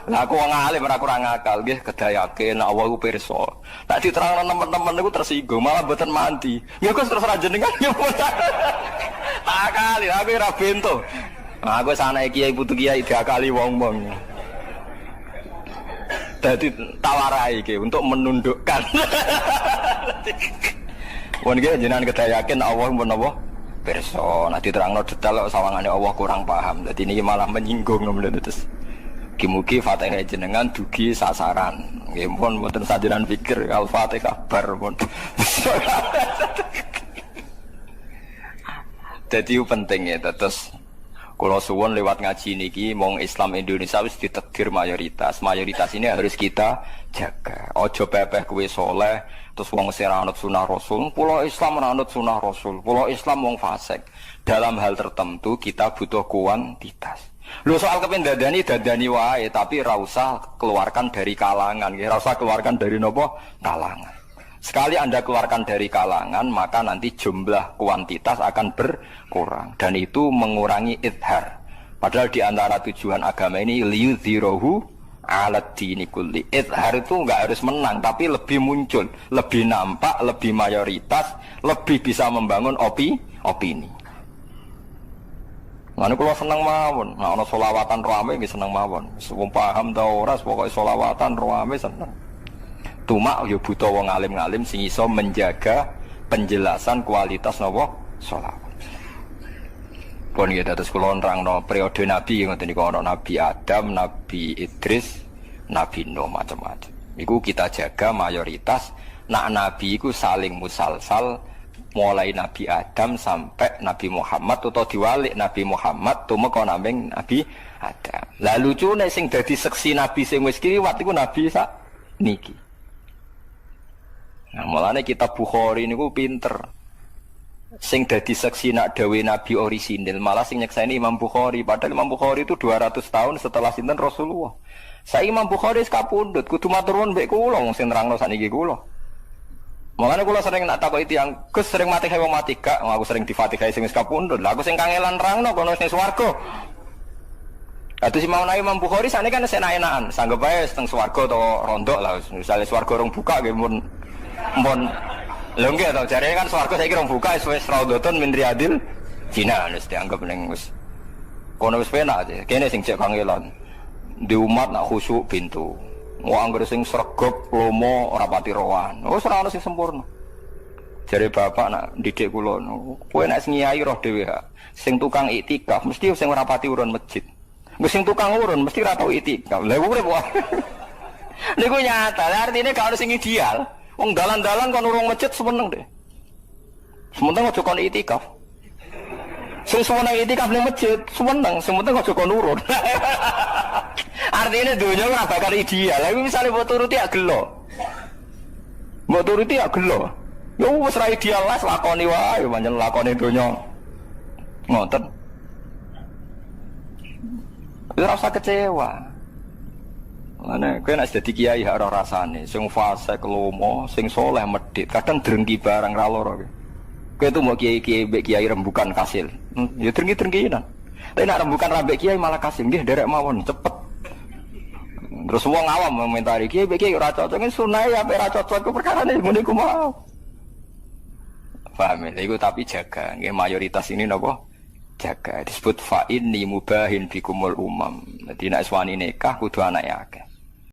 B: Lah aku wong alim ora kurang akal nggih kedah yakin Allah ku pirsa. Nek diterangno teman-teman niku tersinggung malah mboten mandi. Ya Gus terus ra jenengan nyebut. Tak kali aku ora bento. Nah, aku sanake kiai putu kiai diakali wong-wong. Jadi tawarai ke untuk menundukkan. Wong iki jenengan kedah yakin Allah pun apa? Pirsa. Nek diterangno detail sawangane Allah kurang paham. Dadi niki malah menyinggung ngono terus. Mugi-mugi Fatihah jenengan dugi sasaran. Nggih pun mboten sajenan pikir Al-Fatihah bar pun. Dadi penting ya terus kalau suwon lewat ngaji niki mong Islam Indonesia wis ditakdir mayoritas. Mayoritas ini harus kita jaga. Ojo pepeh kuwi soleh terus wong sing anut sunah Rasul. Pulau Islam anut sunah Rasul. Pulau Islam wong fasik. Dalam hal tertentu kita butuh kuantitas. Lho soal kependadani dadani wae tapi ra usah keluarkan dari kalangan. Ra usah keluarkan dari nopo kalangan. Sekali Anda keluarkan dari kalangan, maka nanti jumlah kuantitas akan berkurang. Dan itu mengurangi idhar. Padahal di antara tujuan agama ini, liyudhirohu alat dini kulli. Idhar itu enggak harus menang, tapi lebih muncul. Lebih nampak, lebih mayoritas, lebih bisa membangun opini. Mana kalau senang mawon, nah ono solawatan rame nggih seneng mawon. Wong paham ta ora, pokoke solawatan rame seneng. Cuma yo butuh wong alim-alim sing iso menjaga penjelasan kualitas napa sholawat. Pun ya terus kula nerangno periode nabi ngoten niku ana Nabi Adam, Nabi Idris, Nabi Nuh macam-macam. Iku kita jaga mayoritas nak nabi iku saling musalsal mulai Nabi Adam sampai Nabi Muhammad atau diwalik Nabi Muhammad tumeka nambing Nabi Adam. Lah lucune sing dadi seksi nabi sing wis kliwat iku nabi sak niki. Nah, mulane kitab Bukhari niku pinter. Sing dadi saksi nak dawe nabi orisinil, malah sing nyekseni Imam Bukhari. Padahal Imam Bukhari itu 200 tahun setelah sinten Rasulullah. Saya Imam Bukhari sekapundhut kudu matur nuwun mbek kula sing nerangno sakniki kula. Mulane kula sering nak takoki tiyang, Gus sering mati wong mati gak? Aku sering difatihai sing sekapundhut. Lah aku sing kangelan nerangno kono sing swarga. Kados Imam Bukhari sakniki kan enak-enakan, sanggep ae teng swarga utawa rondok lah. Misale swarga rong buka nggih mun lho nggih to jarene kan swarga saiki rong buka wis raudhatun min riyadil Cina wis dianggap ning wis kono wis penak aja kene sing cek kangelan di umat nak khusyuk pintu Mau anggar sing sregep lomo ora pati rowan. Oh ora ono sing sempurna. Jare bapak nak didik kula, kowe nek ngiyai roh dhewe ha. Sing tukang iktikaf mesti sing ora pati urun masjid. Wis sing tukang urun mesti ora tau iktikaf. Lha urip wae. Niku nyata, artine gak ono sing ideal. Wong dalan-dalan kon urung masjid semeneng deh. Semeneng aja kon iktikaf. Sing semeneng iktikaf ning masjid, semeneng aja kon urun. Artinya dunia ora bakal ideal. Lha misale mbok turuti ya gelo. Mbok turuti ya gelo. Ya wis ra ideal lah lakoni wae pancen lakoni donya. Ngoten. Ora usah kecewa. Mane kowe nek dadi kiai hak ora rasane, sing fasik lomo, sing saleh medhit, kadang drengki barang ra lara kowe. Kowe tuh mau kiai-kiai mbek kiai rembukan kasil. Ya drengki-drengkinan. Tapi nek rembukan ra mbek kiai malah kasil, nggih derek mawon cepet. Terus wong awam komentari kiai mbek kiai ora cocok, sunah ya ora cocok ku perkarane ngene ku mau. Paham ya? Itu tapi jaga, nggih mayoritas ini napa? Jaga. Disebut fa inni mubahin bikumul umam. Dadi nek suwani nikah kudu anake akeh.